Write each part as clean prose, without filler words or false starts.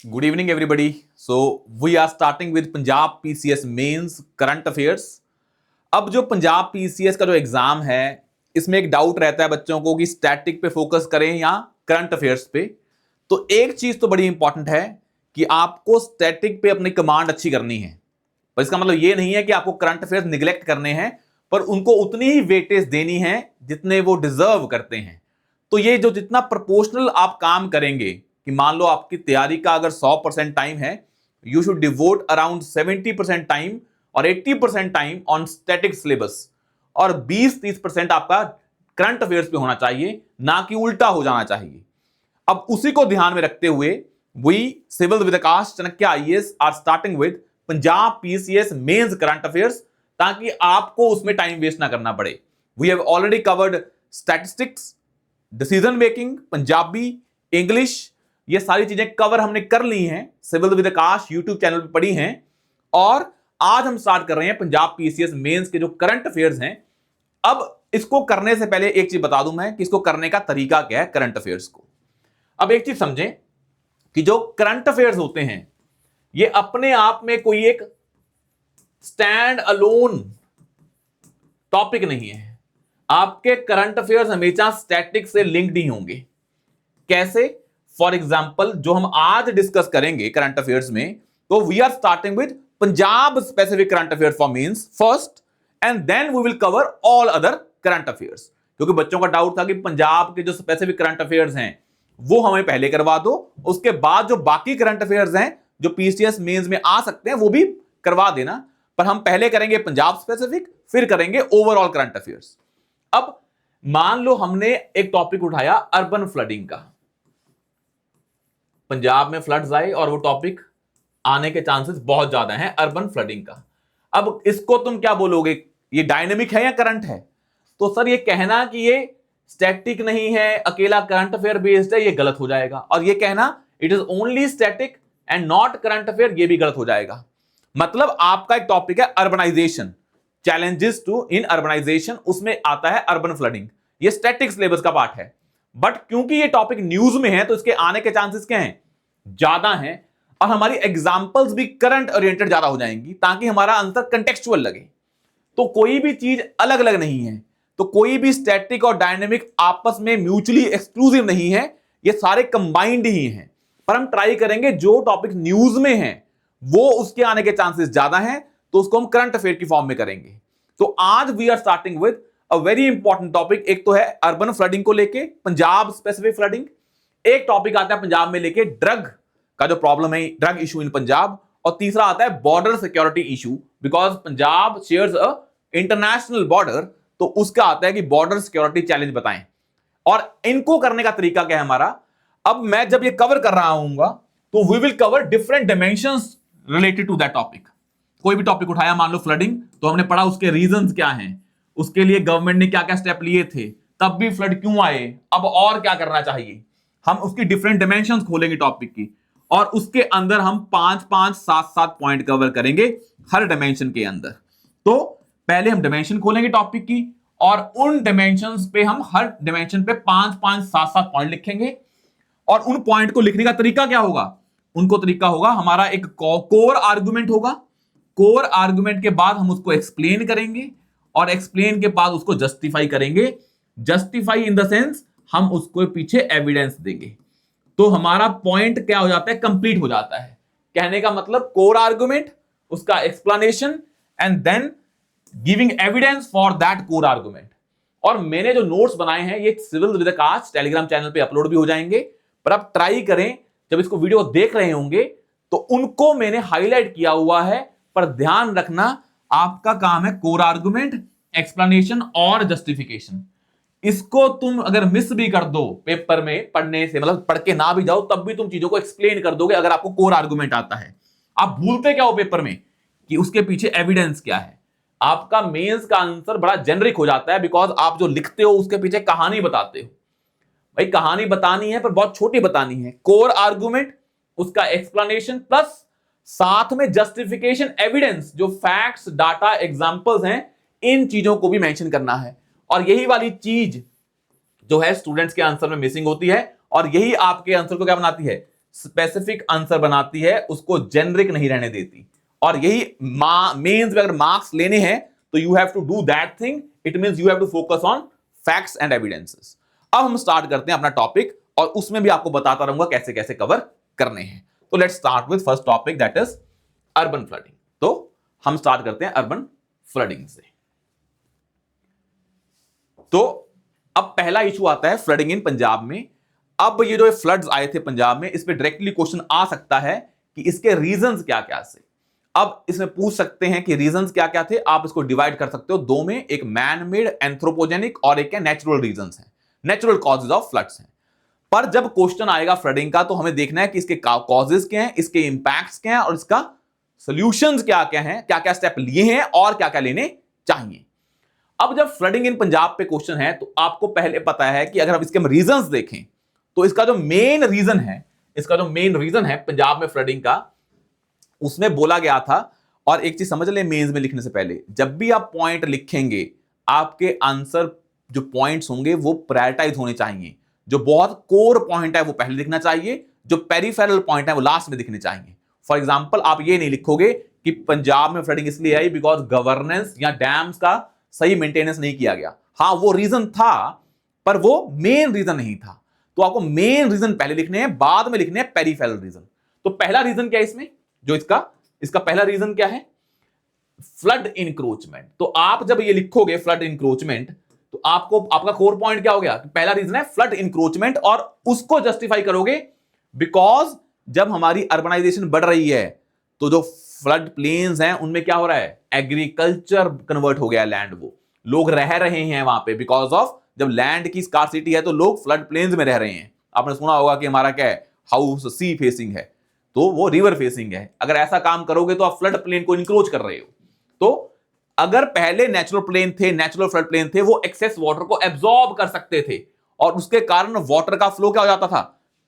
Good evening, everybody. So we are starting with Punjab PCS mains current affairs. अब जो Punjab PCS का जो exam है, इसमें एक डाउट रहता है बच्चों को कि स्टैटिक पे फोकस करें या करंट अफेयर्स पे। तो एक चीज तो बड़ी इंपॉर्टेंट है कि आपको स्टैटिक पे अपनी कमांड अच्छी करनी है, पर इसका मतलब ये नहीं है कि आपको करंट अफेयर्स निगलेक्ट करने हैं, पर उनको उतनी ही वेटेज देनी है जितने वो डिजर्व करते हैं। तो ये जो जितना प्रोपोर्शनल आप काम करेंगे, कि मान लो आपकी तैयारी का अगर 100% टाइम है, you should devote around 70% time और 80% टाइम ऑन स्टैटिक सिलेबस, और 20-30% आपका करंट अफेयर्स पे होना चाहिए, ना कि उल्टा हो जाना चाहिए। अब उसी को ध्यान में रखते हुए we civil with Akash Chanakya IAS are starting with Punjab PCS mains current affairs, ताकि आपको उसमें टाइम वेस्ट ना करना पड़े। We have already covered statistics, decision making, Punjabi, English, ये सारी चीजें कवर हमने कर ली हैं, civil with Akash YouTube channel पर पढ़ी हैं। और आज हम स्टार्ट कर रहे हैं पंजाब पीसीएस मेंस के जो करंट अफेयर्स हैं। अब इसको करने से पहले एक चीज बता दूं मैं कि इसको करने का तरीका क्या है करंट अफेयर्स को। अब एक चीज समझें कि जो करंट अफेयर्स होते हैं, ये अपने आप में कोई एक स्टैंड अलोन टॉपिक नहीं है। आपके करंट अफेयर्स हमेशा स्टैटिक से लिंक्ड ही होंगे। कैसे? फॉर एग्जाम्पल, जो हम आज डिस्कस करेंगे करंट अफेयर्स में, तो we are starting with Punjab specific current affairs for mains first, and then we will cover all other current affairs. क्योंकि बच्चों का डाउट था कि पंजाब के जो स्पेसिफिक करंट अफेयर्स हैं वो हमें पहले करवा दो, उसके बाद जो बाकी करंट अफेयर्स हैं जो पीसीएस मेंस में आ सकते हैं वो भी करवा देना। पर हम पहले करेंगे पंजाब स्पेसिफिक, फिर करेंगे ओवरऑल करंट अफेयर्स। अब मान लो हमने एक टॉपिक उठाया अर्बन फ्लडिंग का, पंजाब में फ्लड्स आए और वो टॉपिक आने के चांसेस बहुत ज्यादा हैं अर्बन फ्लडिंग का। अब इसको तुम क्या बोलोगे, ये डायनेमिक है या करंट है? तो सर ये कहना कि ये स्टैटिक नहीं है, अकेला करंट अफेयर बेस्ड है, ये गलत हो जाएगा। और ये कहना it is only static and not current affair, ये भी गलत हो जाएगा। मतलब आपका एक टॉपिक है urbanization, challenges to in urbanization, उसमें आता है अर्बन फ्लडिंग, ये स्टैटिक सिलेबस का पार्ट है। बट क्योंकि ये टॉपिक न्यूज में है तो इसके आने के चांसेस क्या हैं? ज्यादा हैं, और हमारी एग्जांपल्स भी करंट ओरिएंटेड ज्यादा हो जाएंगी, ताकि हमारा आंसर कंटेक्चुअल लगे। तो कोई भी चीज अलग अलग नहीं है, तो कोई भी स्टैटिक और डायनेमिक आपस में म्यूचुअली एक्सक्लूसिव नहीं है, ये सारे कंबाइंड ही हैं। पर हम ट्राई करेंगे जो टॉपिक न्यूज में है वो उसके आने के चांसेस ज्यादा हैं, तो उसको हम करंट अफेयर की फॉर्म में करेंगे। तो आज we are starting with a very important topic. एक तो है अर्बन फ्लडिंग को लेके पंजाब स्पेसिफिक फ्लडिंग, एक टॉपिक आता है पंजाब में लेके ड्रग का जो प्रॉब्लम है, ड्रग इशू इन पंजाब, और तीसरा आता है border security issue, because Punjab shares a international border, तो उसका आता है कि बॉर्डर सिक्योरिटी चैलेंज बताएं। और इनको करने का तरीका क्या है हमारा? अब मैं जब ये कवर कर रहा हूंगा तो we will cover different dimensions related to that topic. कोई भी टॉपिक उठाया, मान लो फ्लडिंग, तो हमने पढ़ा उसके रीजंस क्या हैं, उसके लिए गवर्नमेंट ने क्या क्या स्टेप लिए थे, तब भी फ्लड क्यों आए, अब और क्या करना चाहिए। हम उसकी डिफरेंट डायमेंशंस खोलेंगे टॉपिक की, और उसके अंदर हम 5-5, 7-7 पॉइंट कवर करेंगे हर डायमेंशन के अंदर। तो पहले हम डायमेंशन खोलेंगे टॉपिक की, और उन डायमेंशंस पे हम हर डायमेंशन पे 5-5, 7-7 पॉइंट लिखेंगे। और उन पॉइंट को लिखने का तरीका क्या होगा? उनको तरीका होगा, हमारा एक कोर आर्गुमेंट होगा, कोर आर्गुमेंट के बाद हम उसको एक्सप्लेन करेंगे, और एक्सप्लेन के बाद उसको जस्टिफाई करेंगे। जस्टिफाई इन द सेंस हम उसको पीछे एविडेंस देंगे। तो हमारा पॉइंट क्या हो जाता है? कंप्लीट हो जाता है। कहने का मतलब कोर आर्गुमेंट, उसका explanation, and then giving evidence for that core argument. और मैंने जो नोट्स बनाए हैं ये civil with Akash Telegram channel पे अपलोड भी हो जाएंगे, पर आप ट्राई करें जब इसको वीडियो देख रहे होंगे तो उनको मैंने हाईलाइट किया हुआ है। पर ध्यान रखना, आपका काम है कोर आर्गुमेंट, एक्सप्लेनेशन और जस्टिफिकेशन। इसको तुम अगर मिस भी कर दो पेपर में पढ़ने से, मतलब पढ़ के ना भी जाओ, तब भी तुम चीजों को एक्सप्लेन कर दोगे अगर आपको कोर आर्गुमेंट आता है। आप भूलते क्या हो पेपर में कि उसके पीछे एविडेंस क्या है। आपका मेंस का आंसर बड़ा जेनरिक हो जाता है, बिकॉज आप जो लिखते हो उसके पीछे कहानी बताते हो। भाई कहानी बतानी है पर बहुत छोटी बतानी है। कोर आर्गुमेंट, उसका एक्सप्लेनेशन, प्लस साथ में जस्टिफिकेशन, एविडेंस, जो फैक्ट्स, डाटा, एग्जांपल्स हैं, इन चीजों को भी मेंशन करना है। और यही वाली चीज जो है स्टूडेंट्स के आंसर में मिसिंग होती है, और यही आपके आंसर को क्या बनाती है? स्पेसिफिक आंसर बनाती है, उसको जेनरिक नहीं रहने देती। और यही मेंस में अगर मार्क्स लेने हैं तो you have to do that thing, it means you have to focus on facts and evidences. अब हम स्टार्ट करते हैं अपना टॉपिक, और उसमें भी आपको बताता रहूंगा कैसे कैसे कवर करने हैं। तो let's start with first topic, that is urban flooding. तो हम स्टार्ट करते हैं अर्बन फ्लडिंग से। तो अब पहला इशू आता है फ्लडिंग इन पंजाब में। अब ये जो फ्लड्स आए थे पंजाब में, इस पे डायरेक्टली क्वेश्चन आ सकता है कि इसके रीजंस क्या क्या से। अब इसमें पूछ सकते हैं कि रीजंस क्या क्या थे। आप इसको डिवाइड कर सकते हो दो में, एक मैन मेड एंथ्रोपोजेनिक और एक नेचुरल रीजंस हैं, नेचुरल कॉजेज ऑफ फ्लड्स हैं। पर जब क्वेश्चन आएगा फ्लडिंग का तो हमें देखना है कि इसके कॉजेज क्या हैं, इसके इंपैक्ट्स क्या हैं और इसका सॉल्यूशंस क्या क्या हैं, क्या क्या स्टेप लिए हैं और क्या क्या लेने चाहिए। अब जब फ्लडिंग इन पंजाब पे क्वेश्चन है तो आपको पहले पता है कि अगर हम इसके रीजंस देखें तो इसका जो मेन रीजन है पंजाब में फ्लडिंग का, उसमें बोला गया था। और एक चीज समझ ले, मेंस में लिखने से पहले जब भी आप पॉइंट लिखेंगे, आपके आंसर जो पॉइंट्स होंगे वो प्रायोरिटाइज होने चाहिए। जो बहुत कोर पॉइंट है वो पहले लिखना चाहिए, जो पेरिफेरल पॉइंट है वो लास्ट में दिखने चाहिए। फॉर एग्जाम्पल, आप ये नहीं लिखोगे कि पंजाब में फ्लडिंग इसलिए आई बिकॉज गवर्नेंस या डैम्स का सही मेंटेनेंस नहीं किया गया। हाँ, वो रीजन था पर वो मेन रीजन नहीं था। तो आपको मेन रीजन पहले लिखने हैं, बाद में लिखने हैं पेरिफेरल रीजन। तो पहला रीजन क्या है इसमें, जो इसका पहला रीजन क्या है, फ्लड इंक्रोचमेंट। तो आप जब ये लिखोगे फ्लड इंक्रोचमेंट तो आपको आपका कोर पॉइंट क्या हो गया, पहला रीजन है फ्लड इंक्रोचमेंट, और उसको जस्टिफाई करोगे बिकॉज जब हमारी अर्बनाइजेशन बढ़ रही है तो जो फ्लड प्लेन्स हैं उनमें क्या हो रहा है, एग्रीकल्चर कन्वर्ट हो गया लैंड, वो लोग रह रहे हैं वहां पे बिकॉज ऑफ जब लैंड की स्कार्सिटी है तो लोग फ्लड प्लेन्स में रह रहे हैं। आपने सुना होगा कि हमारा क्या है, हाउस सी फेसिंग है तो वो रिवर फेसिंग है। अगर ऐसा काम करोगे तो आप फ्लड प्लेन को इंक्रोच कर रहे हो। तो अगर पहले नेचुरल फ्लड प्लेन थे, वो एक्सेस वाटर को एब्जॉर्ब कर सकते थे और उसके कारण वाटर का फ्लो क्या हो जाता था,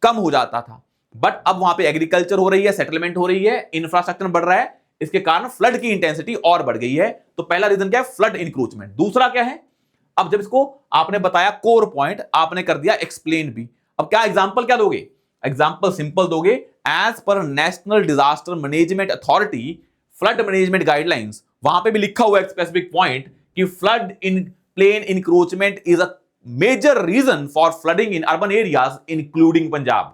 कम हो जाता था। बट अब वहां पे एग्रीकल्चर हो रही है, सेटलमेंट हो रही है, इंफ्रास्ट्रक्चर बढ़ रहा है, इसके कारण फ्लड की इंटेंसिटी और बढ़ गई है। तो पहला रीजन क्या है, फ्लड इंक्रोचमेंट। दूसरा क्या है, अब जब इसको आपने बताया कोर पॉइंट, आपने कर दिया एक्सप्लेन भी। अब क्या एग्जांपल क्या दोगे, एग्जांपल सिंपल दोगे, as per National Disaster Management Authority flood management guidelines. वहां पे भी लिखा हुआ है स्पेसिफिक पॉइंट कि flood in plain encroachment is a major reason for flooding in urban areas including Punjab.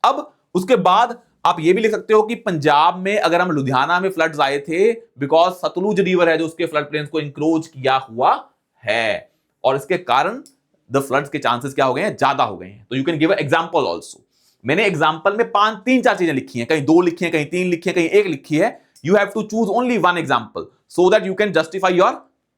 अब उसके बाद आप ये भी लिख सकते हो कि पंजाब में अगर हम लुधियाना में फ्लड्स आए थे बिकॉज सतलुज रिवर है जो उसके फ्लड प्लेन्स को इंक्रोच किया हुआ है, और इसके कारण द फ्लड्स के चांसेस क्या हो गए हैं, ज्यादा हो गए हैं। तो you can give example also. मैंने एग्जांपल में 3-4 चीजें लिखी हैं, कहीं 2 लिखी हैं, कहीं 3 लिखी हैं, कहीं 1 लिखी है। You have to choose only one example so that you can justify your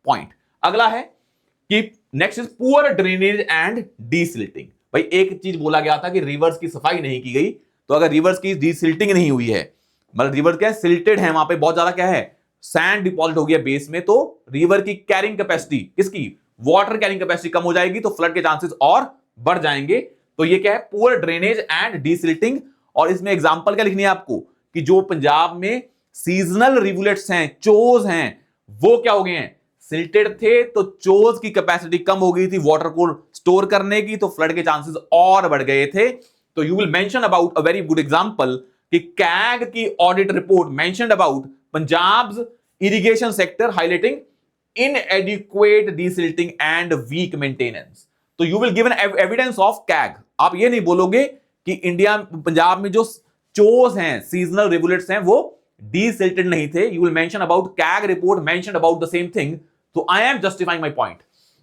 point. अगला है कि next is poor drainage and desilting. भाई एक चीज बोला गया था कि रिवर्स की सफाई नहीं की गई, तो अगर रिवर्स की डीसिल्टिंग नहीं हुई है, मतलब रिवर क्या है, सिल्टेड है, वहां पे बहुत ज्यादा क्या है, सैंड डिपॉजिट हो गया बेस में, तो रिवर की कैरिंग कैपेसिटी, किसकी, वाटर कैरिंग कैपेसिटी कम हो जाएगी, तो फ्लड के चांसेस और बढ़ जाएंगे। तो ये क्या है, पुअर ड्रेनेज एंड डीसिल्टिंग। और इसमें एग्जांपल क्या लिखनी है आपको कि जो पंजाब में सीजनल रिवुलेट्स हैं, चोज हैं, वो क्या हो गए हैं, सिल्टेड थे, तो चोज की कैपेसिटी कम हो गई थी वाटर को स्टोर करने की, तो फ्लड के चांसेस और बढ़ गए थे। तो you will mention about a very good example कि कैग की audit report mentioned about Punjab's irrigation sector highlighting inadequate desilting and weak maintenance। तो you will give an evidence of CAG. आप ये नहीं बोलोगे कि इंडिया पंजाब में जो चोज हैं, सीजनल रिवुलेट्स हैं, वो डीसिल्टेड नहीं थे। You will mention about CAG report mentioned about the same thing. तो I am justifying my point.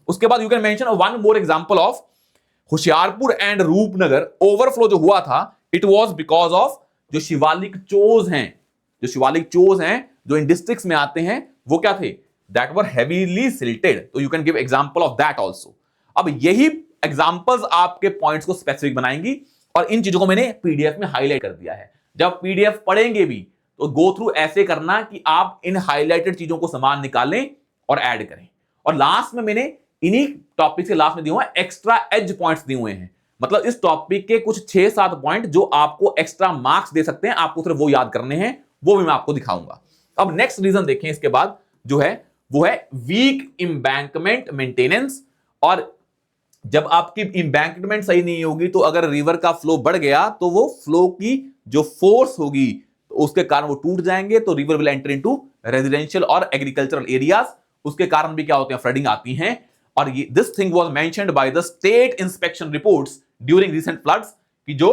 उसके बाद you can mention one more example of Hoshiarpur and Rupnagar overflow जो हुआ था, इट वाज बिकॉज ऑफ जो शिवालिक चोज हैं, जो इन डिस्ट्रिक्ट्स में आते हैं, वो क्या थे, that were heavily silted। तो you can give example of that also। अब यही एग्जांपल्स आपके पॉइंट्स को स्पेसिफिक बनाएंगी, और इन चीजों को मैंने पीडीएफ में हाईलाइट कर दिया है। जब पीडीएफ पढ़ेंगे भी तो गो थ्रू ऐसे करना कि आप इन हाईलाइटेड चीजों को समान निकालें और ऐड करें। और लास्ट में मैंने इन्हीं टॉपिक के लास्ट में दिए हुए एक्स्ट्रा एज पॉइंट्स दिए हुए हैं, मतलब इस टॉपिक के कुछ 6-7 पॉइंट जो आपको एक्स्ट्रा मार्क्स दे सकते हैं, आपको सिर्फ वो याद करने हैं, वो भी मैं आपको दिखाऊंगा। अब नेक्स्ट रीजन देखें इसके बाद जो है वो है वीक एम्बैंकमेंट मेंटेनेंस। और जब आपकी इंबैंकमेंट सही नहीं होगी तो अगर रिवर का फ्लो बढ़ गया तो वो फ्लो की जो फोर्स होगी तो उसके कारण वो टूट जाएंगे, तो river will enter into residential और एग्रीकल्चरल एरियाज। उसके कारण भी क्या होते हैं, फ्लडिंग आती हैं। और ये this thing was mentioned by the state inspection reports during recent floods कि जो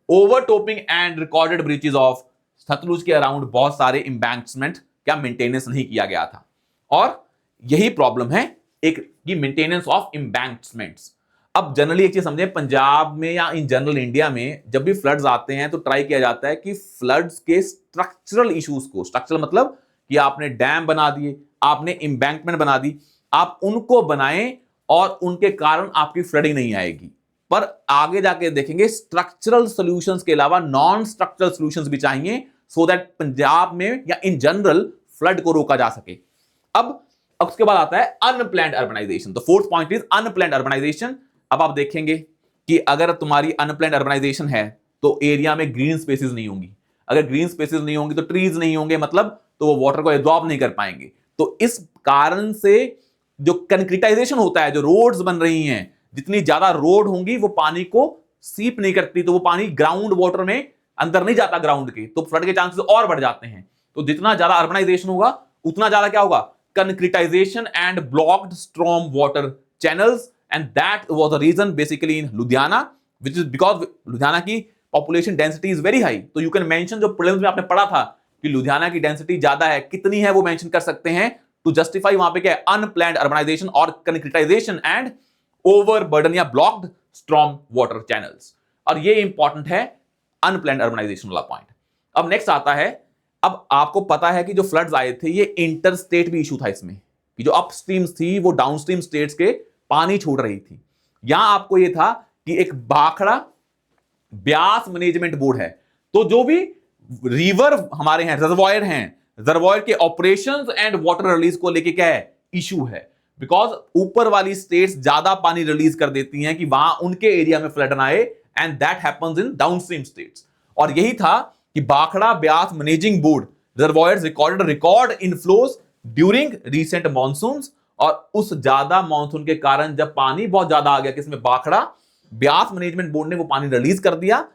overtopping and recorded breaches of Sutlej के अराउंड बहुत सारे इंबैंक्समेंट क्या मेंटेनेंस नहीं किया गया था। और यही प्रॉब्लम है एक की मेंटेनेंस ऑफ इंबैंक्समेंट्स। अब जनरली एक चीज समझे, पंजाब में या इन जनरल इंडिया में जब भी फ्लड्स आते हैं तो ट्राई किया जाता है कि फ्लड्स के स्ट्रक्चरल इश्यूज को, स्ट्रक्चरल मतलब कि आपने डैम बना दिए, आपने इंबैंकमेंट बना दी, आप उनको बनाएं और उनके कारण आपकी फ्लडिंग नहीं आएगी। पर आगे जाके देखेंगे स्ट्रक्चरल सॉल्यूशंस के अलावा नॉन स्ट्रक्चरल सॉल्यूशंस भी चाहिए सो दैट पंजाब में या इन जनरल फ्लड को रोका जा सके। अब उसके बाद आता है अनप्लैन्ड अर्बनाइजेशन। तो fourth point is unplanned urbanization. अब आप देखेंगे कि अगर तुम्हारी अनप्लैन्ड अर्बनाइजेशन है तो एरिया में ग्रीन स्पेसेस नहीं होंगी। अगर ग्रीन स्पेसेस नहीं होंगी तो ट्रीज नहीं होंगे, मतलब तो वो वाटर को एब्जॉर्ब नहीं कर पाएंगे। तो इस कारण से जो कंक्रीटाइजेशन होता है, जो रोड्स बन रही हैं, जितनी ज्यादा रोड होंगी वो पानी को सीप नहीं करती, तो वो पानी ग्राउंड वाटर में अंदर नहीं जाता ग्राउंड के, तो फ्लड के चांसेस और बढ़ जाते हैं। तो जितना ज्यादा अर्बनाइजेशन होगा उतना ज्यादा क्या होगा, concretization and blocked storm water channels, and that was the reason basically in Ludhiana, which is because Ludhiana की population density is very high। तो you can mention, जो prelims में आपने पढ़ा था कि लुधियाना की डेंसिटी ज्यादा है, कितनी है वो मेंशन कर सकते हैं टू जस्टिफाई वहां पे क्या है, अनप्लैन्ड अर्बनाइजेशन और कंक्रीटाइजेशन एंड ओवरबर्डन या ब्लॉक्ड स्टॉर्म वाटर चैनल्स। और ये इंपॉर्टेंट है अनप्लैन्ड अर्बनाइजेशन वाला पॉइंट। अब नेक्स्ट आता है, अब आपको पता है कि जो फ्लड्स आए थे ये इंटर स्टेट भी इशू था इसमें, कि जो अपस्ट्रीम्स थी वो डाउनस्ट्रीम स्टेट्स के पानी छोड़ रही थी। यहां आपको ये था कि एक भाखड़ा ब्यास मैनेजमेंट बोर्ड है, तो जो भी रिवर हमारे हैं, रिजर्वॉयर हैं, रिजर्वॉयर के ऑपरेशंस एंड वाटर रिलीज को लेके क्या है, इशू है। बिकॉज ऊपर वाली स्टेट्स ज्यादा पानी रिलीज कर देती हैं कि वहां उनके एरिया में फ्लड ना आए, and that happens in downstream states. और यही था कि Bhakra Beas managing board reservoirs record inflows during recent monsoons, और उस ज्यादा मॉनसून के कारण जब पानी बहुत ज्यादा आ गया किसमें, भाखड़ा ब्यास मैनेजमेंट बोर्ड ने वो पानी रिलीज कर दिया,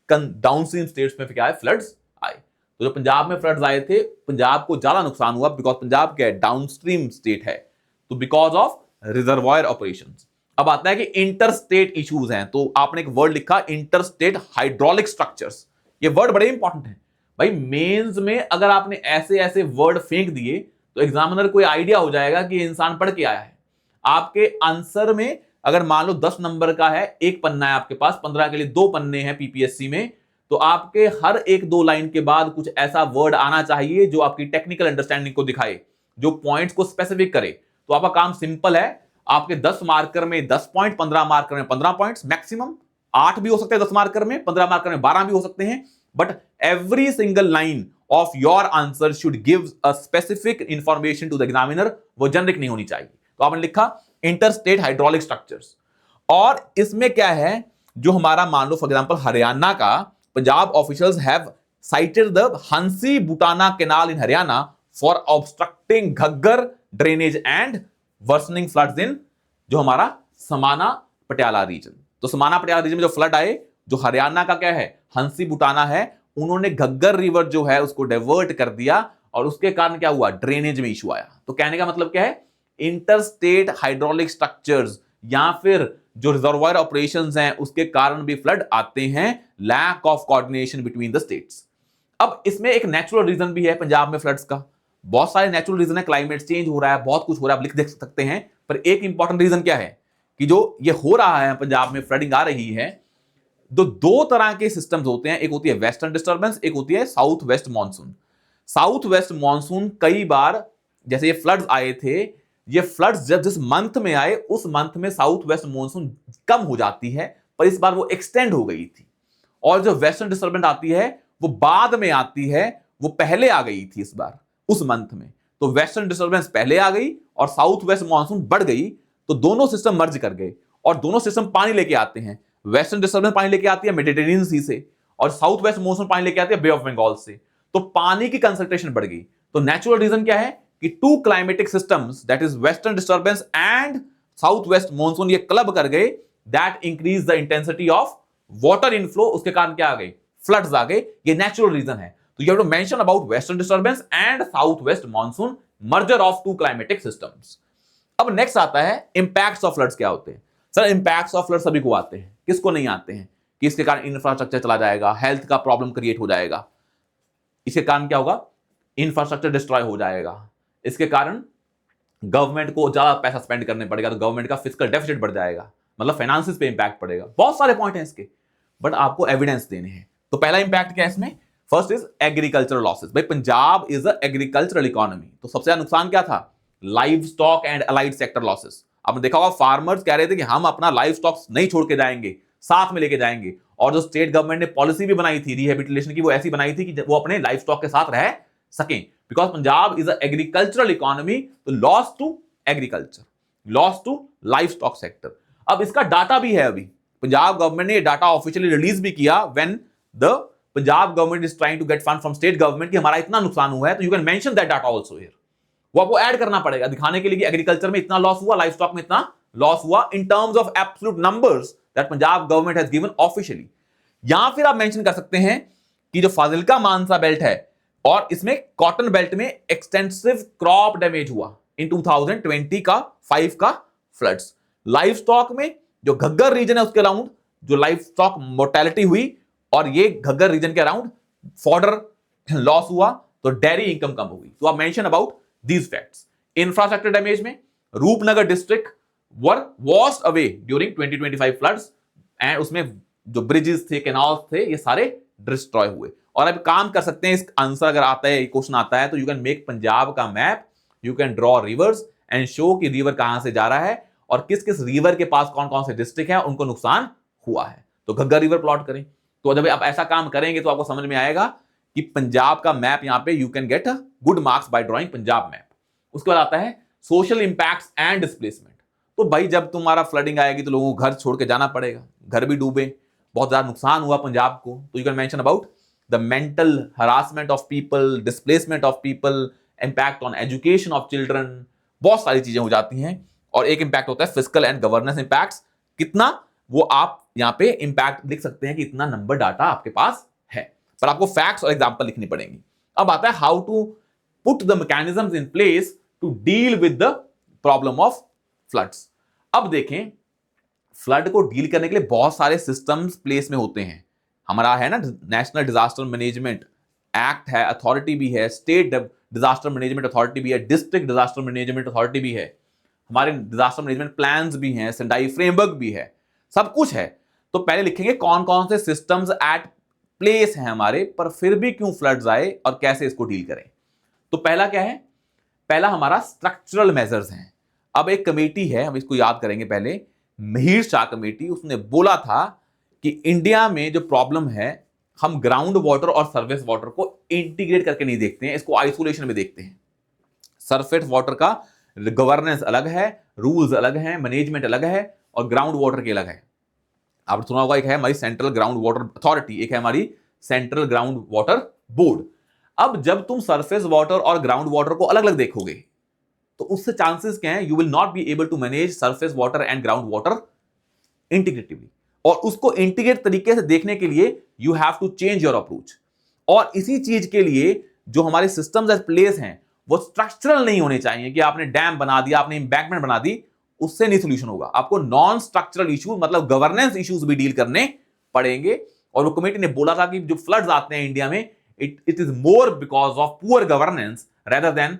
डाउनस्ट्रीम स्टेट्स में क्या है, फ्लड्स आए। तो जो पंजाब में फ्लड्स आए थे, पंजाब को ज्यादा नुकसान हुआ बिकॉज पंजाब क्या है, डाउनस्ट्रीम स्टेट है, तो बिकॉज ऑफ रिजर्वॉयर ऑपरेशंस। अब आता है कि इंटर स्टेट इश्यूज हैं, तो आपने एक वर्ड लिखा इंटर स्टेट हाइड्रोलिक स्ट्रक्चर्स। ये वर्ड बड़े इंपॉर्टेंट है भाई, मेंस में अगर आपने ऐसे ऐसे वर्ड फेंक दिए तो एग्जामिनर को आइडिया हो जाएगा कि इंसान पढ़ के आया है। आपके आंसर में अगर मान लो 10 नंबर का है, एक पन्ना है आपके पास, 15 के लिए 2 पन्ने हैं पीपीएससी में, तो आपके हर एक 2 लाइन के बाद कुछ ऐसा वर्ड आना चाहिए जो आपकी टेक्निकल अंडरस्टैंडिंग को दिखाए, जो पॉइंट्स को स्पेसिफिक करे। तो आपका काम सिंपल है, आपके 10 मार्कर में 10 पॉइंट, 15 मार्कर में 15 पॉइंट्स, मैक्सिमम 8 भी हो सकते हैं 10 मार्कर में, 15 मार्कर में 12 भी हो सकते हैं, but every single line of your answer should give a specific information to the examiner, वो जनरिक नहीं होनी चाहिए। तो आपने लिखा इंटरस्टेट हाइड्रोलिक स्ट्रक्चर्स, और इसमें क्या है, जो हमारा मान लो फॉर एग्जांपल हरियाणा का, Punjab officials have cited the Hansi Butana Canal in Haryana for obstructing Ghaggar drainage and worsening floods इन जो हमारा समाना पटियाला रीजन। तो समाना पटियाला रीजन में जो फ्लड आए, जो हरियाणा का क्या है, हंसी बुटाना है, उन्होंने घग्गर रिवर जो है उसको डाइवर्ट कर दिया, और उसके कारण क्या हुआ, ड्रेनेज में इशू आया। तो कहने का मतलब क्या है, इंटरस्टेट हाइड्रोलिक स्ट्रक्चर्स या फिर जो रिजर्वॉयर ऑपरेशंस हैं उसके कारण भी फ्लड आते हैं, lack of coordination between the states. अब इसमें एक नेचुरल रीजन भी है पंजाब में फ्लड्स का, बहुत सारे नेचुरल रीजन है, क्लाइमेट चेंज हो रहा है, बहुत कुछ हो रहा है, आप लिख देख सकते हैं, पर एक इंपॉर्टेंट रीजन क्या है कि जो ये हो रहा है पंजाब में फ्लडिंग आ रही है, दो तरह के सिस्टम्स होते हैं, एक होती है वेस्टर्न डिस्टर्बेंस, एक होती है south west monsoon. South west monsoon कई बार, जैसे ये फ्लड्स आए थे, ये फ्लड्स जब जिस मंथ में आए उस मंथ में साउथ वेस्ट मॉनसून कम हो जाती है, पर इस बार वो एक्सटेंड हो गई थी। और जो वेस्टर्न डिस्टर्बेंस आती है वो बाद में आती है, वो पहले आ गई थी इस बार उस मंथ में। तो वेस्टर्न डिस्टर्बेंस पहले आ गई और साउथ वेस्ट मॉनसून बढ़ गई, तो दोनों सिस्टम मर्ज कर गए, और दोनों सिस्टम पानी लेके आते हैं। वेस्टर्न डिस्टर्बेंस पानी लेके आती है मेडिटेरेनियन सी से, और साउथ वेस्ट मॉनसून पानी लेके आती है बे ऑफ बंगाल से, तो पानी की कंसंट्रेशन बढ़ गई। तो नेचुरल रीजन क्या है कि two climatic systems, that is western disturbance and south west monsoon ये क्लब कर गए, that increase the intensity of water inflow, उसके कारण क्या आ गए, फ्लड्स आ गए। ये नेचुरल रीजन है। तो you have to mention about western disturbance and south west monsoon, merger of two climatic systems. अब नेक्स्ट आता है इंपैक्ट्स ऑफ फ्लड्स क्या होते हैं। सर इंपैक्ट्स ऑफ फ्लड सभी को आते हैं, किसको नहीं आते हैं, कि इसके कारण इंफ्रास्ट्रक्चर चला जाएगा, हेल्थ का प्रॉब्लम क्रिएट हो जाएगा, इसके कारण क्या होगा, इंफ्रास्ट्रक्चर डिस्ट्रॉय हो जाएगा, इसके कारण गवर्नमेंट को ज्यादा पैसा स्पेंड करने पड़ेगा, तो गवर्नमेंट का फिस्कल डेफिसिट बढ़ जाएगा, मतलब फाइनेंसिस पे इंपैक्ट पड़ेगा। बहुत सारे पॉइंट हैं इसके, बट आपको एविडेंस देने हैं। तो पहला इंपैक्ट क्या है इसमें, फर्स्ट इज एग्रीकल्चरल लॉसेस। भाई Punjab is a agricultural economy, तो सबसे ज्यादा नुकसान क्या था, livestock and allied sector losses. आपने देखा होगा फार्मर्स कह रहे थे कि हम अपना लाइव स्टॉक नहीं छोड़ के जाएंगे, साथ में लेके जाएंगे। और जो स्टेट गवर्नमेंट ने पॉलिसी भी बनाई थी रिहेबिलिटेशन की, वो ऐसी बनाई थी कि वो अपने लाइव स्टॉक के साथ रह सकें, because Punjab is a agricultural economy. तो loss to agriculture, loss to livestock sector. अब इसका डाटा भी है, अभी पंजाब गवर्नमेंट ने ये डाटा ऑफिशियली रिलीज भी किया, when the Punjab government is trying to get fund from state government कि हमारा इतना नुकसान हुआ है, तो you can mention that data also here. वो आपको ऐड करना पड़ेगा दिखाने के लिए कि एग्रीकल्चर में इतना लॉस हुआ, लाइव स्टॉक में इतना लॉस हुआ, in terms of absolute numbers that Punjab government has given officially. या फिर आप मेंशन कर सकते हैं कि जो फाजिल्का मानसा बेल्ट है और इसमें कॉटन बेल्ट में एक्सटेंसिव क्रॉप डैमेज हुआ इन 2020 का 5 का फ्लड्स। लाइव स्टॉक में जो घग्गर रीजन है उसके अराउंड जो लाइव स्टॉक मोर्टेलिटी हुई, और ये घग्गर रीजन के अराउंड फॉडर लॉस हुआ, तो डेयरी इनकम कम हो गई। तो आप mention about these facts. Infrastructure damage में Rupnagar district were washed away during 2025 floods, and उसमें जो ब्रिजेस थे, कैनाल्स थे, ये सारे डिस्ट्रॉय हुए। और अब काम कर सकते हैं, इस आंसर अगर आता है, क्वेश्चन आता है, तो यू कैन मेक पंजाब का map, you can draw reverse and show कि रिवर कहां से जा रहा है और किस किस रिवर के पास कौन कौन से डिस्ट्रिक्ट है, उनको नुकसान हुआ है। तो घग्गर रिवर प्लॉट करें। तो जब आप ऐसा काम करेंगे तो आपको समझ में आएगा कि पंजाब का मैप, यहां पे you can get good marks bye drawing Punjab map. उसके बाद आता है सोशल इंपैक्ट्स एंड डिस्प्लेसमेंट। तो भाई जब तुम्हारा फ्लडिंग आएगी तो लोगों को घर छोड़ के जाना पड़ेगा, घर भी डूबे, बहुत ज्यादा नुकसान हुआ पंजाब को, तो you can mention about the mental harassment of people, displacement of people, impact on education of children, बहुत सारी चीजें हो जाती हैं। और एक इंपैक्ट होता है फिस्कल एंड गवर्नेंस इंपैक्ट्स, कितना वो आप यहां पे इंपैक्ट लिख सकते हैं कि इतना नंबर डाटा आपके पास है, पर आपको फैक्ट्स और एग्जांपल लिखनी पड़ेंगी। अब आता है how to put the mechanisms in place to deal with the problem of floods. अब देखें, फ्लड को डील करने के लिए बहुत सारे सिस्टम्स प्लेस में होते हैं। हमारा है ना नेशनल डिजास्टर मैनेजमेंट एक्ट है, अथॉरिटी भी है, स्टेट डिजास्टर मैनेजमेंट अथॉरिटी भी है, डिस्ट्रिक्ट डिजास्टर मैनेजमेंट अथॉरिटी भी है, हमारे डिजास्टर मैनेजमेंट प्लान्स भी हैं, सेंडाई फ्रेमवर्क भी है, सब कुछ है। तो पहले लिखेंगे कौन कौन से सिस्टम्स एट प्लेस हैं हमारे, पर फिर भी क्यों फ्लड्स आए और कैसे इसको डील करें। तो पहला क्या है, पहला हमारा स्ट्रक्चरल मेजर्स हैं। अब एक कमेटी है, हम इसको याद करेंगे पहले, मिहिर शाह कमेटी, उसने बोला था कि इंडिया में जो प्रॉब्लम है, हम ग्राउंड वाटर और सरफेस वाटर को इंटीग्रेट करके नहीं देखते हैं, इसको आइसोलेशन में देखते हैं। सरफेस वाटर का गवर्नेंस अलग है, रूल्स अलग हैं, मैनेजमेंट अलग है, और ग्राउंड वाटर के अलग है। आपने सुना होगा, एक है हमारी सेंट्रल ग्राउंड वाटर अथॉरिटी, एक है हमारी सेंट्रल ग्राउंड वाटर बोर्ड। अब जब तुम सरफेस वाटर और ग्राउंड वाटर को अलग अलग देखोगे तो उससे चांसेस क्या है, you will not be able to manage surface water and ground water integratively. और उसको इंटीग्रेट तरीके से देखने के लिए you have to change your approach. और इसी चीज के लिए जो हमारे सिस्टम्स एज प्लेस हैं वो स्ट्रक्चरल नहीं होने चाहिए कि आपने डैम बना दिया, आपने इंबैंकमेंट बना दी, उससे नहीं सोल्यूशन होगा। आपको नॉन स्ट्रक्चरल इश्यूज, मतलब गवर्नेंस इश्यूज भी डील करने पड़ेंगे। और वो कमेटी ने बोला था कि जो फ्लड्स आते हैं इंडिया में, it is more because of poor governance rather than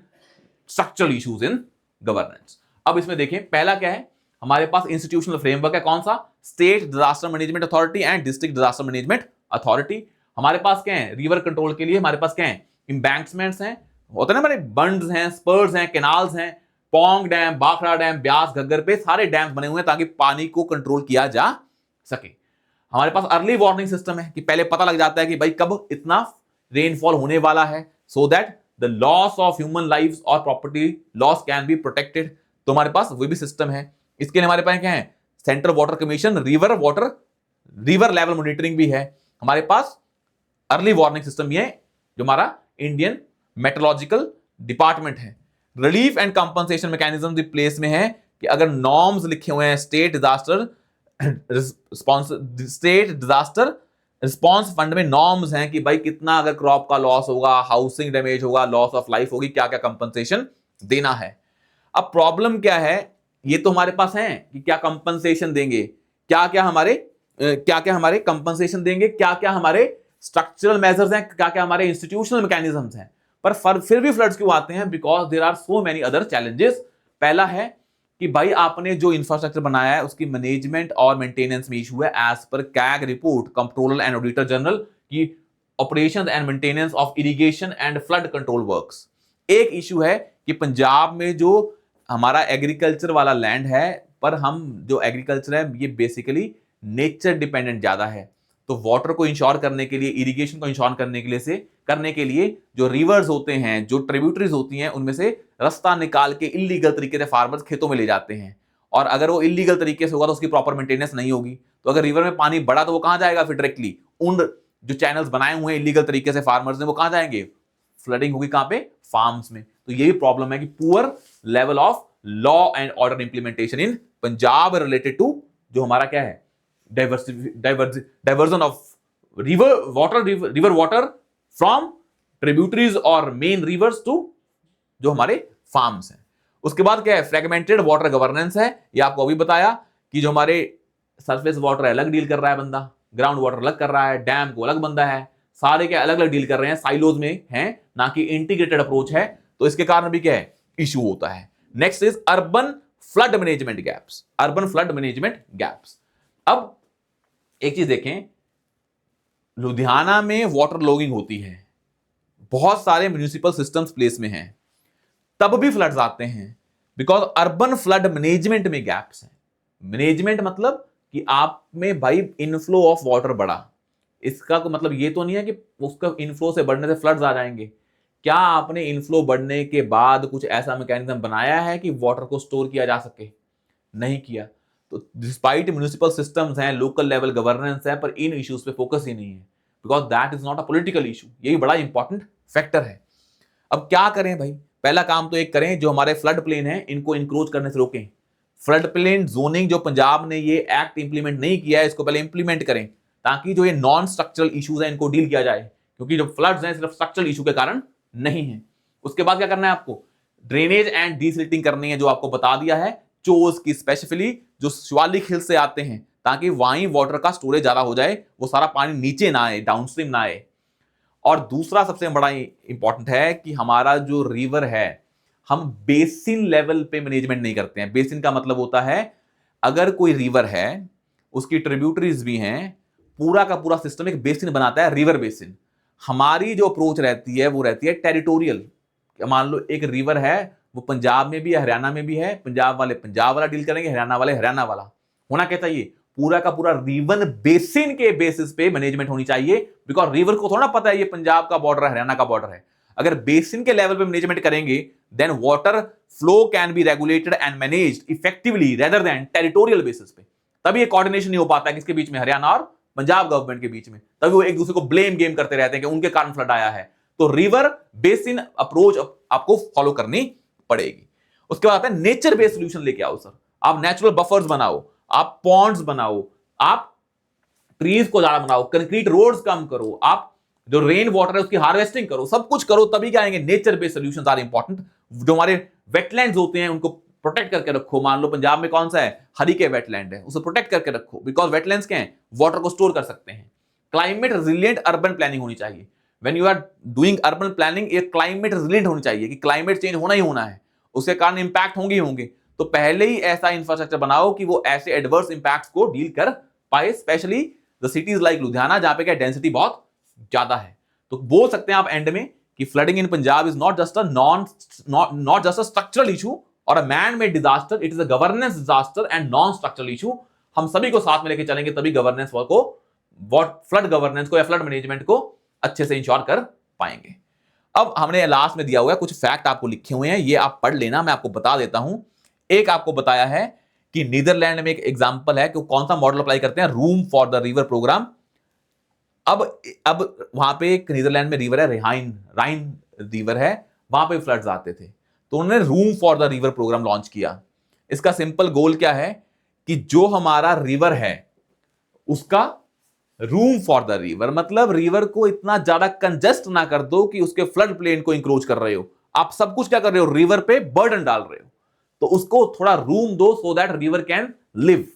structural issues in governance. अब इसमें देखें, पहला क्या है, हमारे पास इंस्टीट्यूशनल फ्रेमवर्क है, कौन सा, state disaster Management authority and district disaster Management authority. हमारे पास क्या है, रिवर कंट्रोल के लिए हमारे पास क्या है, इंबैंक्समेंट्स हैं, होते हैं ना हमारे बंड्स हैं, स्पर्स हैं, कैनाल्स हैं, पोंग डैम, बाखड़ा डैम, ब्यास, घग्गर पे सारे डैम बने हुए हैं ताकि पानी को कंट्रोल किया जा सके। हमारे पास अर्ली वार्निंग सिस्टम है कि पहले पता लग जाता है कि भाई कब इतना रेनफॉल होने वाला है, so that the loss of human lives और property loss can be protected. तो हमारे पास वो भी सिस्टम है। इसके लिए हमारे पास क्या है, central water commission, river level monitoring भी है। हमारे पास अर्ली वार्निंग सिस्टम भी है, जो हमारा इंडियन मेट्रोलॉजिकल डिपार्टमेंट है। Relief and compensation mechanism place में है कि अगर नॉर्म्स लिखे हुए हैं स्टेट डिजास्टर रिस्पॉन्स फंड में, नॉर्म्स हैं कि भाई कितना अगर क्रॉप का लॉस होगा, हाउसिंग डैमेज होगा, लॉस ऑफ लाइफ होगी, क्या क्या कंपनसेशन देना है। अब प्रॉब्लम क्या है, ये तो हमारे पास है कि क्या कंपनसेशन देंगे, क्या क्या हमारे कंपनसेशन देंगे, क्या क्या हमारे स्ट्रक्चरल मेजर्स हैं, क्या क्या हमारे इंस्टीट्यूशनल मैकेनिज्म्स हैं, पर फिर भी फ्लड्स क्यों आते हैं? Because there are so many other challenges. पहला है कि भाई आपने जो इंफ्रास्ट्रक्चर बनाया है उसकी मैनेजमेंट और मेंटेनेंस में इशू है। As per CAG report, controller and auditor general की operations and maintenance of irrigation and flood control works. एक इशू है कि पंजाब में जो हमारा एग्रीकल्चर वाला लैंड है, पर हम जो एग्रीकल्चर है ये बेसिकली नेचर डिपेंडेंट ज्यादा है, तो वाटर को इंश्योर करने के लिए, इरिगेशन को इंश्योर करने के लिए जो रिवर्स होते हैं, जो ट्रिब्यूटरीज होती हैं, उनमें से रास्ता निकाल के इलीगल तरीके से फार्मर्स खेतों में ले जाते हैं। और अगर वो इलीगल तरीके से होगा तो उसकी प्रॉपर मेंटेनेंस नहीं होगी, तो अगर रिवर में पानी बढ़ा तो वो कहां जाएगा? फिर डायरेक्टली उन जो चैनल्स बनाए हुए हैं इलीगल तरीके से फार्मर्स ने, वो कहां जाएंगे? फ्लडिंग होगी कहां पे? फार्म्स में। तो यही प्रॉब्लम है कि poor level of law and order implementation in Punjab related to जो हमारा क्या है, diversion of river water from tributaries और मेन रिवर्स टू जो हमारे फार्म्स हैं। उसके बाद क्या है? फ्रेगमेंटेड वाटर गवर्नेंस है। ये आपको अभी बताया कि जो हमारे सरफेस वाटर अलग डील कर रहा है बंदा, ग्राउंड वाटर अलग कर रहा है, डैम को अलग बंदा है, सारे के अलग अलग डील कर रहे हैं, साइलोज में हैं, ना कि इंटीग्रेटेड अप्रोच है। तो इसके कारण भी क्या है? इशू होता है। Next is urban flood management gaps. Urban flood management gaps. अब एक चीज देखें, लुधियाना में वाटर लॉगिंग होती है, बहुत सारे म्युनिसिपल सिस्टम्स प्लेस में हैं, तब भी फ्लड्स आते हैं बिकॉज अर्बन फ्लड मैनेजमेंट में गैप्स हैं। मैनेजमेंट मतलब कि आप में भाई इनफ्लो ऑफ वाटर बढ़ा, इसका मतलब ये तो नहीं है कि उसका इनफ्लो से बढ़ने से फ्लड्स आ जाएंगे। क्या आपने इनफ्लो बढ़ने के बाद कुछ ऐसा मैकेनिज्म बनाया है कि वाटर को स्टोर किया जा सके? नहीं किया। तो डिस्पाइट म्युनिसिपल सिस्टम्स हैं, लोकल लेवल गवर्नेंस है, पर इन इश्यूज पे फोकस ही नहीं है because that is not a political issue. यही बड़ा इंपॉर्टेंट फैक्टर है। अब क्या करें भाई? पहला काम तो एक करें, जो हमारे फ्लड प्लेन है इनको इंक्रोच करने से रोकें। फ्लड प्लेन जोनिंग जो पंजाब ने ये एक्ट इंप्लीमेंट नहीं किया है, इसको पहले इंप्लीमेंट करें ताकि जो ये नॉन स्ट्रक्चरल इश्यूज हैं इनको डील किया जाए, क्योंकि जो फ्लड्स हैं सिर्फ स्ट्रक्चरल इशू के कारण नहीं है। उसके बाद क्या करना है आपको? ड्रेनेज एंड डीसिल्टिंग करनी है, जो आपको बता दिया है, चोज की स्पेसिफिकली जो शिवालिक हिल से आते हैं, ताकि वहीं वाटर का स्टोरेज ज्यादा हो जाए, वो सारा पानी नीचे ना आए, डाउनस्ट्रीम ना आए। और दूसरा सबसे बड़ा इंपॉर्टेंट है कि हमारा जो रिवर है, हम बेसिन लेवल पे मैनेजमेंट नहीं करते हैं। बेसिन का मतलब होता है अगर कोई रिवर है, उसकी ट्रिब्यूटरीज भी हैं, पूरा का पूरा सिस्टम एक बेसिन बनाता है, रिवर बेसिन। हमारी जो अप्रोच रहती है वो रहती है टेरिटोरियल। मान लो एक रिवर है, वो पंजाब में भी है, हरियाणा में भी है, पंजाब वाले पंजाब वाला डील करेंगे, हरियाणा वाले हरियाणा वाला। होना क्या चाहिए? पूरा का पूरा रिवर बेसिन के बेसिस पे मैनेजमेंट होनी चाहिए, बिकॉज रिवर को थोड़ा पता है ये पंजाब का बॉर्डर है, हरियाणा का बॉर्डर है। अगर बेसिन के लेवल पे मैनेजमेंट करेंगे, then water flow can be regulated and managed effectively rather than territorial basis पे। तभी ये कोऑर्डिनेशन नहीं हो पाता है किसके बीच में? हरियाणा और पंजाब गवर्नमेंट के बीच में। तभी वो एक दूसरे को ब्लेम गेम करते रहते हैं कि उनके कारण फ्लड आया है। तो रिवर बेसिन अप्रोच आपको फॉलो करनी पड़ेगी। उसके बाद आता है नेचर बेस्ड सोल्यूशन लेके आओ सर। आप नेचुरल बफर्स बनाओ, आप पॉन्ड्स बनाओ, आप ट्रीज को ज्यादा बनाओ, कंक्रीट रोड्स कम करो, आप जो रेन वाटर है उसकी हार्वेस्टिंग करो, सब कुछ करो, तभी क्या आएंगे? Nature based solutions are important. जो हमारे वेटलैंड्स होते हैं उनको प्रोटेक्ट करके रखो। मान लो पंजाब में कौन सा है? हरिके वेटलैंड है, उसे प्रोटेक्ट करके रखो, बिकॉज वेटलैंड्स क्या है? वाटर को स्टोर कर सकते हैं। क्लाइमेट रेजिलिएंट अर्बन प्लानिंग होनी चाहिए। When you are doing urban planning, ये क्लाइमेट रेजिलिएंट होनी चाहिए कि क्लाइमेट चेंज होना ही होना है, उसके कारण इंपैक्ट होंगे ही होंगे। तो पहले ही ऐसा इंफ्रास्ट्रक्चर बनाओ कि वो ऐसे एडवर्स इंपैक्ट्स को डील कर पाए, specially the cities like Ludhiana, जहां पे क्या डेंसिटी बहुत ज्यादा है। तो बोल सकते हैं आप एंड में कि flooding in Punjab is not just a structural issue और a man made disaster, it is a governance disaster and non structural issue. हम सभी को साथ में लेके चलेंगे तभी गवर्नेंस को, फ्लड गवर्नेंस को या फ्लड मैनेजमेंट को अच्छे से इंश्योर कर पाएंगे। अब हमने लास्ट में दिया हुआ है कुछ फैक्ट आपको लिखे हुए हैं, ये आप पढ़ लेना, मैं आपको बता देता हूं। एक आपको बताया है कि नीदरलैंड में एक एग्जांपल है कि कौन सा मॉडल अप्लाई करते हैं, room for the river program. अब वहां पे एक नीदरलैंड में रिवर है, राइन रिवर है, वहां पे फ्लड्स आते थे, तो उन्होंने room for the river program launch किया। इसका सिंपल गोल क्या है कि जो हमारा रिवर है उसका रूम फॉर द रिवर, मतलब रिवर को इतना ज्यादा कंजेस्ट ना कर दो कि उसके फ्लड प्लेन को इंक्रोच कर रहे हो। आप सब कुछ क्या कर रहे हो, रिवर पे बर्डन डाल रहे हो, तो उसको थोड़ा रूम दो so that river can live.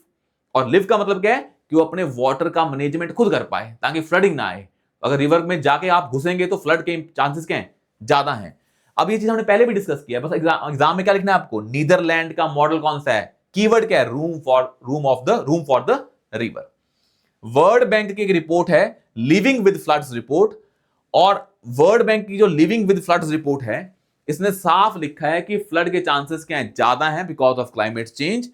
और लिव का मतलब क्या है कि वो अपने वाटर का मैनेजमेंट खुद कर पाए ताकि फ्लडिंग ना आए। अगर रिवर में जाके आप घुसेंगे तो फ्लड के चांसेस क्या हैं, ज्यादा हैं। अब ये चीज हमने पहले भी डिस्कस किया, बस एग्जाम में क्या लिखना है आपको, नीदरलैंड का मॉडल कौन सा है, कीवर्ड क्या है, room for the river. World bank की एक रिपोर्ट है लिविंग विद फ्लड्स रिपोर्ट, और वर्ल्ड बैंक की जो लिविंग विद फ्लड्स रिपोर्ट है इसने साफ लिखा है कि फ्लड के चांसेस क्या है, ज्यादा हैं बिकॉज ऑफ क्लाइमेट चेंज।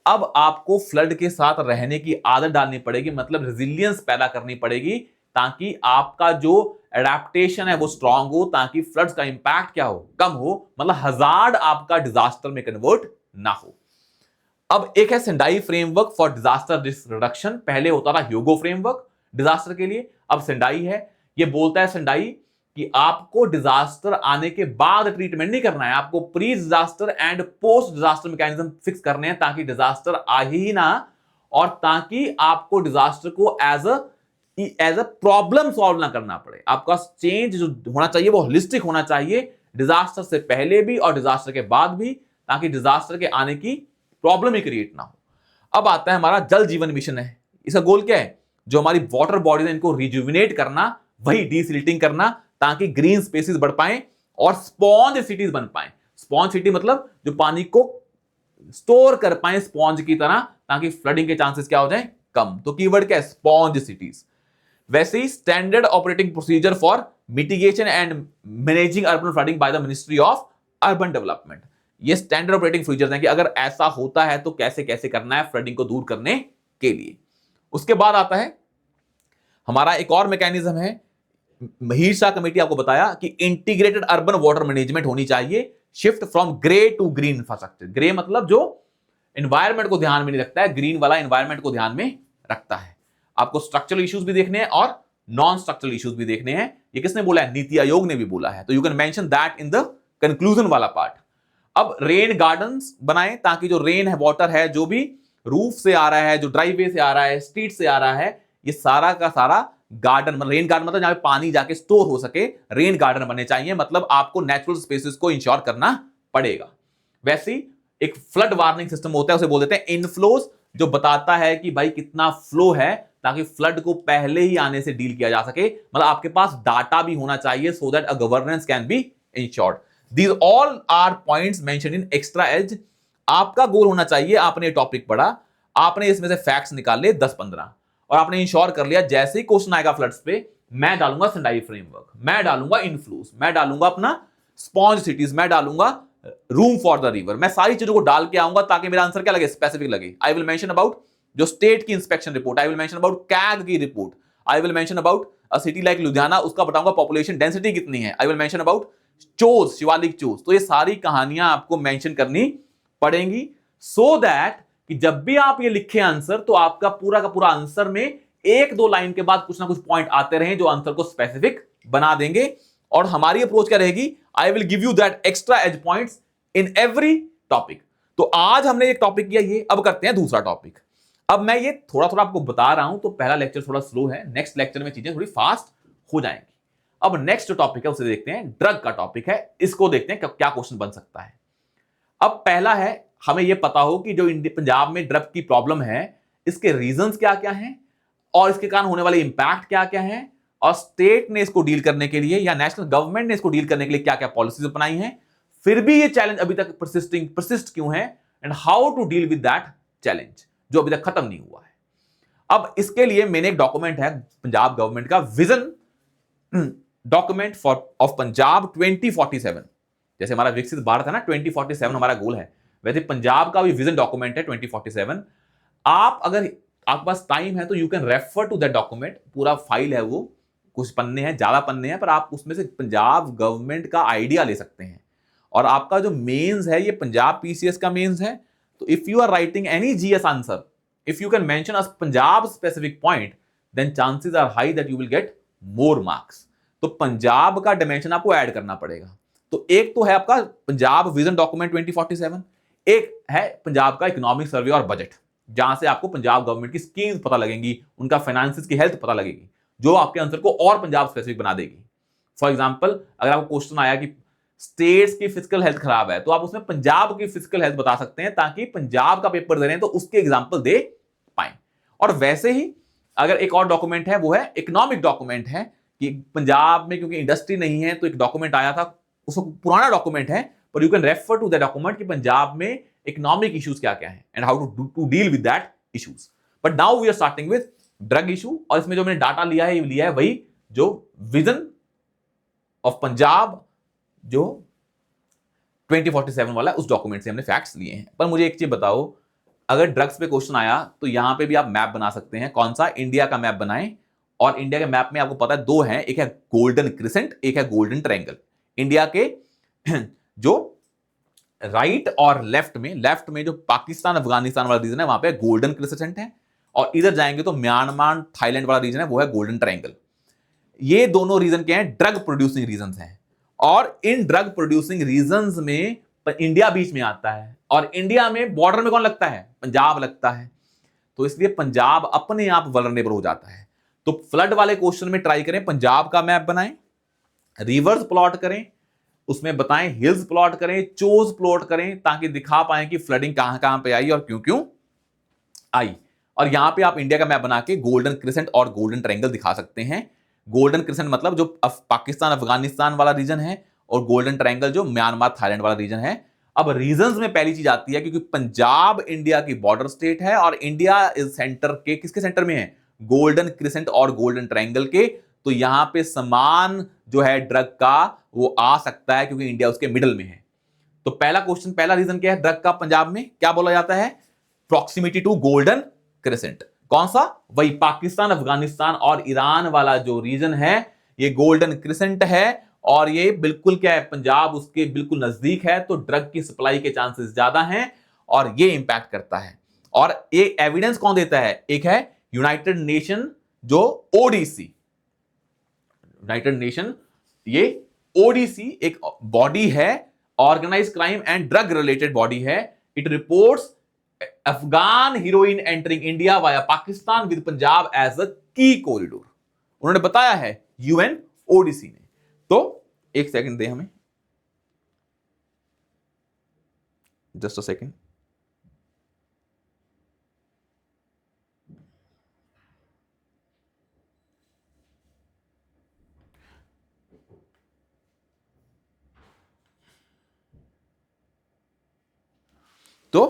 अब आपको फ्लड के साथ रहने की आदत डालनी पड़ेगी, मतलब रेजिलियंस पैदा करनी पड़ेगी ताकि आपका जो एडेप्टेशन है वो स्ट्रांग हो, ताकि फ्लड्स का इंपैक्ट क्या हो, कम हो, मतलब हजार्ड आपका डिजास्टर में कन्वर्ट ना हो। अब एक है Sendai framework for disaster risk reduction, पहले होता था ह्यूगो फ्रेमवर्क डिजास्टर के लिए, अब सेंडाई है। ये बोलता है सेंडाई कि आपको डिजास्टर आने के बाद ट्रीटमेंट नहीं करना है, आपको pre disaster and post disaster mechanism fix करने हैं ताकि डिजास्टर आ ही ना, और ताकि आपको डिजास्टर को एज अ प्रॉब्लम सॉल्व ना करना पड़े। आपका चेंज जो होना चाहिए वो होलिस्टिक होना चाहिए, डिजास्टर से पहले भी और डिजास्टर के बाद भी, ताकि डिजास्टर के आने की प्रॉब्लम ही क्रिएट ना हो। अब आता है हमारा जल जीवन मिशन है, इसका गोल क्या है, जो हमारी वाटर बॉडीज है इनको रिजुविनेट करना, वही डीसिल्टिंग करना ताकि ग्रीन स्पेसिस बढ़ पाए और स्पॉन्ज सिटीज बन पाए। स्पॉन्ज सिटी मतलब जो पानी को स्टोर कर पाए स्पॉन्ज की तरह, ताकि फ्लडिंग के चांसेस क्या हो जाए, कम। तो कीवर्ड क्या है, स्पॉन्ज सिटीज। वैसे ही standard operating procedure for mitigation and managing urban flooding by the ministry of urban development, ये स्टैंडर्ड ऑपरेटिंग प्रोसीजर हैं कि अगर ऐसा होता है तो कैसे कैसे करना है फ्लडिंग को दूर करने के लिए। उसके बाद आता है हमारा एक और मैकेनिज्म है, हीर शाह कमेटी आपको बताया कि इंटीग्रेटेड अर्बन वाटर मैनेजमेंट होनी चाहिए, shift from grey to green infrastructure. Grey मतलब जो एनवायरमेंट को ध्यान में नहीं रखता है, ग्रीन वाला एनवायरमेंट को ध्यान में रखता है। आपको स्ट्रक्चरल इश्यूज भी देखने हैं और नॉन स्ट्रक्चरल इश्यूज भी देखने हैं। ये किसने बोला है, नीति आयोग ने भी बोला है, तो you can mention that in the conclusion वाला पार्ट। अब रेन गार्डन्स बनाएं ताकि जो रेन है वाटर है जो भी रूफ से आ रहा है, जो ड्राइवे से आ रहा है, स्ट्रीट से आ रहा है, ये सारा का सारा गार्डन, मतलब रेन गार्डन मतलब जहां पे पानी जाके स्टोर हो सके, रेन गार्डन बनने चाहिए, मतलब आपको नेचुरल स्पेसेस को इंश्योर करना पड़ेगा। वैसे ही एक फ्लड वार्निंग सिस्टम होता है, उसे बोल देते हैं इनफ्लोज, जो बताता है कि भाई कितना फ्लो है ताकि फ्लड को पहले ही आने से डील किया जा सके, मतलब आपके पास डाटा भी होना चाहिए so that a governance can be insured. These all are points mentioned in extra edge। आपका गोल होना चाहिए, आपने टॉपिक पढ़ा, आपने इसमें से फैक्ट्स निकाले 10-15 और आपने इंश्योर कर लिया जैसे ही क्वेश्चन आएगा फ्लड्स पे, मैं डालूंगा सेंडाई फ्रेमवर्क, मैं डालूंगा इनफ्लूस, मैं डालूंगा अपना स्पॉन्ज सिटीज, मैं डालूंगा रूम फॉर द रिवर, मैं सारी चीजों को डाल के आऊंगा ताकि मेरा आंसर क्या लगे, स्पेसिफिक लगे। आई विल मेंशन अबाउट जो स्टेट की inspection report, I will mention about CAG की report, I will mention about a city like Ludhiana, उसका बताऊंगा पॉपुलेशन डेंसिटी कितनी है, I will mention about chos, Shivalik chos. तो ये सारी कहानियां आपको मेंशन करनी पड़ेंगी सो दैट कि जब भी आप ये लिखे आंसर तो आपका पूरा का पूरा आंसर में एक दो लाइन के बाद कुछ ना कुछ पॉइंट आते रहे जो आंसर को स्पेसिफिक बना देंगे। और हमारी अप्रोच क्या रहेगी, I will give you that extra as points in every topic. तो आज हमने एक टॉपिक किया ये, अब करते हैं दूसरा टॉपिक। अब मैं ये थोड़ा थोड़ा आपको बता रहा हूं तो पहला लेक्चर थोड़ा स्लो है, नेक्स्ट लेक्चर में चीजें थोड़ी फास्ट हो जाएंगी। अब नेक्स्ट जो टॉपिक है उसे देखते हैं, ड्रग का टॉपिक है, इसको देखते हैं क्या क्वेश्चन बन सकता है। अब पहला है, हमें यह पता हो कि जो पंजाब में ड्रग की प्रॉब्लम है इसके रीजंस क्या क्या हैं और इसके कारण होने वाले इंपैक्ट क्या क्या हैं, और स्टेट ने इसको डील करने के लिए या नेशनल गवर्नमेंट ने इसको डील करने के लिए क्या क्या पॉलिसीज अपनाई हैं, फिर भी ये चैलेंज अभी तक परसिस्ट क्यों है, and how to deal with that challenge जो अभी तक खत्म नहीं हुआ है। अब इसके लिए मैंने एक डॉक्यूमेंट है पंजाब गवर्नमेंट का, विजन डॉक्यूमेंट ऑफ पंजाब 2047, जैसे हमारा विकसित भारत है ना 2047 हमारा गोल है, वैसे पंजाब का भी विजन डॉक्यूमेंट है 2047। आप अगर आपके पास टाइम है तो you can refer to that document, पूरा फाइल है वो, कुछ पन्ने हैं, ज्यादा पन्ने हैं, पर आप उसमें से पंजाब गवर्नमेंट का आइडिया ले सकते हैं। और आपका जो मेंस है ये पंजाब पीसीएस का मेंस है, तो if you are writing any GS answer, if you can mention a Punjab specific point, then chances are high that you will get more marks. तो पंजाब का डायमेंशन आपको ऐड करना पड़ेगा। तो एक तो है आपका पंजाब विजन डॉक्यूमेंट 2047, एक है पंजाब का इकोनॉमिक सर्वे और बजट, जहां से आपको पंजाब गवर्नमेंट की स्कीम्स पता लगेंगी, उनका फाइनेंसिस की हेल्थ पता लगेगी, जो आपके आंसर को और पंजाब स्पेसिफिक बना देगी। फॉर एग्जाम्पल, अगर आपको क्वेश्चन आया कि स्टेट्स की फिजिकल हेल्थ खराब है, तो आप उसमें पंजाब की फिजिकल हेल्थ बता सकते हैं, ताकि पंजाब का पेपर दे रहे हैं तो उसके एग्जाम्पल दे पाए। और वैसे ही अगर एक और डॉक्यूमेंट है, वो है इकोनॉमिक डॉक्यूमेंट है, कि पंजाब में क्योंकि इंडस्ट्री नहीं है तो एक डॉक्यूमेंट आया था, उसको पुराना डॉक्यूमेंट है, पर you can refer to the document कि पंजाब में इकोनॉमिक इश्यूज क्या क्या है and how to deal with that issues. But now we are starting with drug issue, और इसमें जो मैंने डाटा लिया है, लिया है वही जो विजन ऑफ पंजाब जो 2047 वाला, उस डॉक्यूमेंट से हमने फैक्ट्स लिए हैं। पर मुझे एक चीज बताओ, अगर ड्रग्स पे क्वेश्चन आया तो यहां पे भी आप मैप बना सकते हैं। कौन सा? इंडिया का मैप बनाएं। और इंडिया के मैप में आपको पता है दो हैं, एक है गोल्डन क्रिसेंट, एक है गोल्डन ट्रायंगल। इंडिया के जो राइट और लेफ्ट में जो पाकिस्तान अफगानिस्तान वाला रीजन है, वहां पे गोल्डन क्रिसेंट है, और इधर जाएंगे तो म्यांमार थाईलैंड वाला रीजन है, वो है गोल्डन ट्रायंगल। ये दोनों रीजन क्या है? ड्रग प्रोड्यूसिंग रीजन हैं। और इन ड्रग प्रोड्यूसिंग रीजन में इंडिया बीच में आता है, और इंडिया में बॉर्डर में कौन लगता है? पंजाब लगता है। तो इसलिए पंजाब अपने आप वल्नरेबल हो जाता है। तो फ्लड वाले क्वेश्चन में ट्राई करें, पंजाब का मैप बनाएं, रिवर्स प्लॉट करें, उसमें बताएं, हिल्स प्लॉट करें, चोज प्लॉट करें, ताकि दिखा पाए कि फ्लडिंग कहां कहां पे आई और क्यों क्यों आई। और यहां पे आप इंडिया का मैप बना के गोल्डन क्रिसेंट और गोल्डन ट्रायंगल दिखा सकते हैं। गोल्डन क्रिसेंट मतलब जो पाकिस्तान अफगानिस्तान वाला रीजन है, और गोल्डन ट्रायंगल जो म्यांमार थाईलैंड वाला रीजन है। अब रीजंस में पहली चीज आती है, क्योंकि पंजाब इंडिया की बॉर्डर स्टेट है, और इंडिया इस सेंटर के, किसके सेंटर में है? गोल्डन क्रिसेंट और गोल्डन ट्रायंगल के। तो यहां पे समान जो है ड्रग का, वो आ सकता है, क्योंकि इंडिया उसके मिडल में है। तो पहला क्वेश्चन, पहला रीजन क्या है ड्रग का? पंजाब में क्या बोला जाता है? Proximity to Golden Crescent. कौन सा? वही पाकिस्तान अफगानिस्तान और ईरान वाला जो रीजन है, ये गोल्डन क्रिसेंट है, और ये बिल्कुल क्या है? पंजाब उसके बिल्कुल नजदीक है, तो ड्रग की सप्लाई के चांसेस ज्यादा हैं, और ये इंपैक्ट करता है। और ये एविडेंस कौन देता है? एक है यूनाइटेड नेशन, जो ओडीसी, यूनाइटेड नेशन, ये ओडीसी एक बॉडी है, organise crime and drug related body है। It reports Afghan heroin entering India via Pakistan with Punjab as a key corridor. उन्होंने बताया है यूएन ओडीसी ने। तो एक सेकंड दे हमें, जस्ट अ सेकंड। तो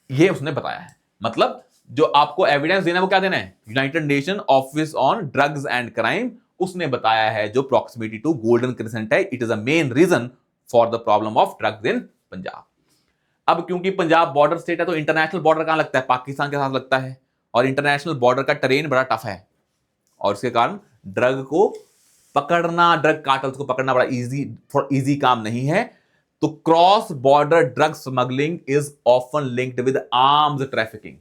ये उसने बताया है, मतलब जो आपको एविडेंस देना है वो क्या देना है? United Nation Office on Drugs and Crime, उसने बताया है जो प्रॉक्सिमिटी टू गोल्डन क्रिसेंट है, it is a main reason for the problem of drugs in Punjab. अब क्योंकि पंजाब बॉर्डर स्टेट है, तो इंटरनेशनल बॉर्डर कहां लगता है? पाकिस्तान के साथ लगता है, और इंटरनेशनल बॉर्डर का टेरेन बड़ा टफ है, और इसके कारण ड्रग को पकड़ना, ड्रग कार्टल्स को पकड़ना बड़ा इजी काम नहीं है। तो cross border drug smuggling is often linked with arms trafficking.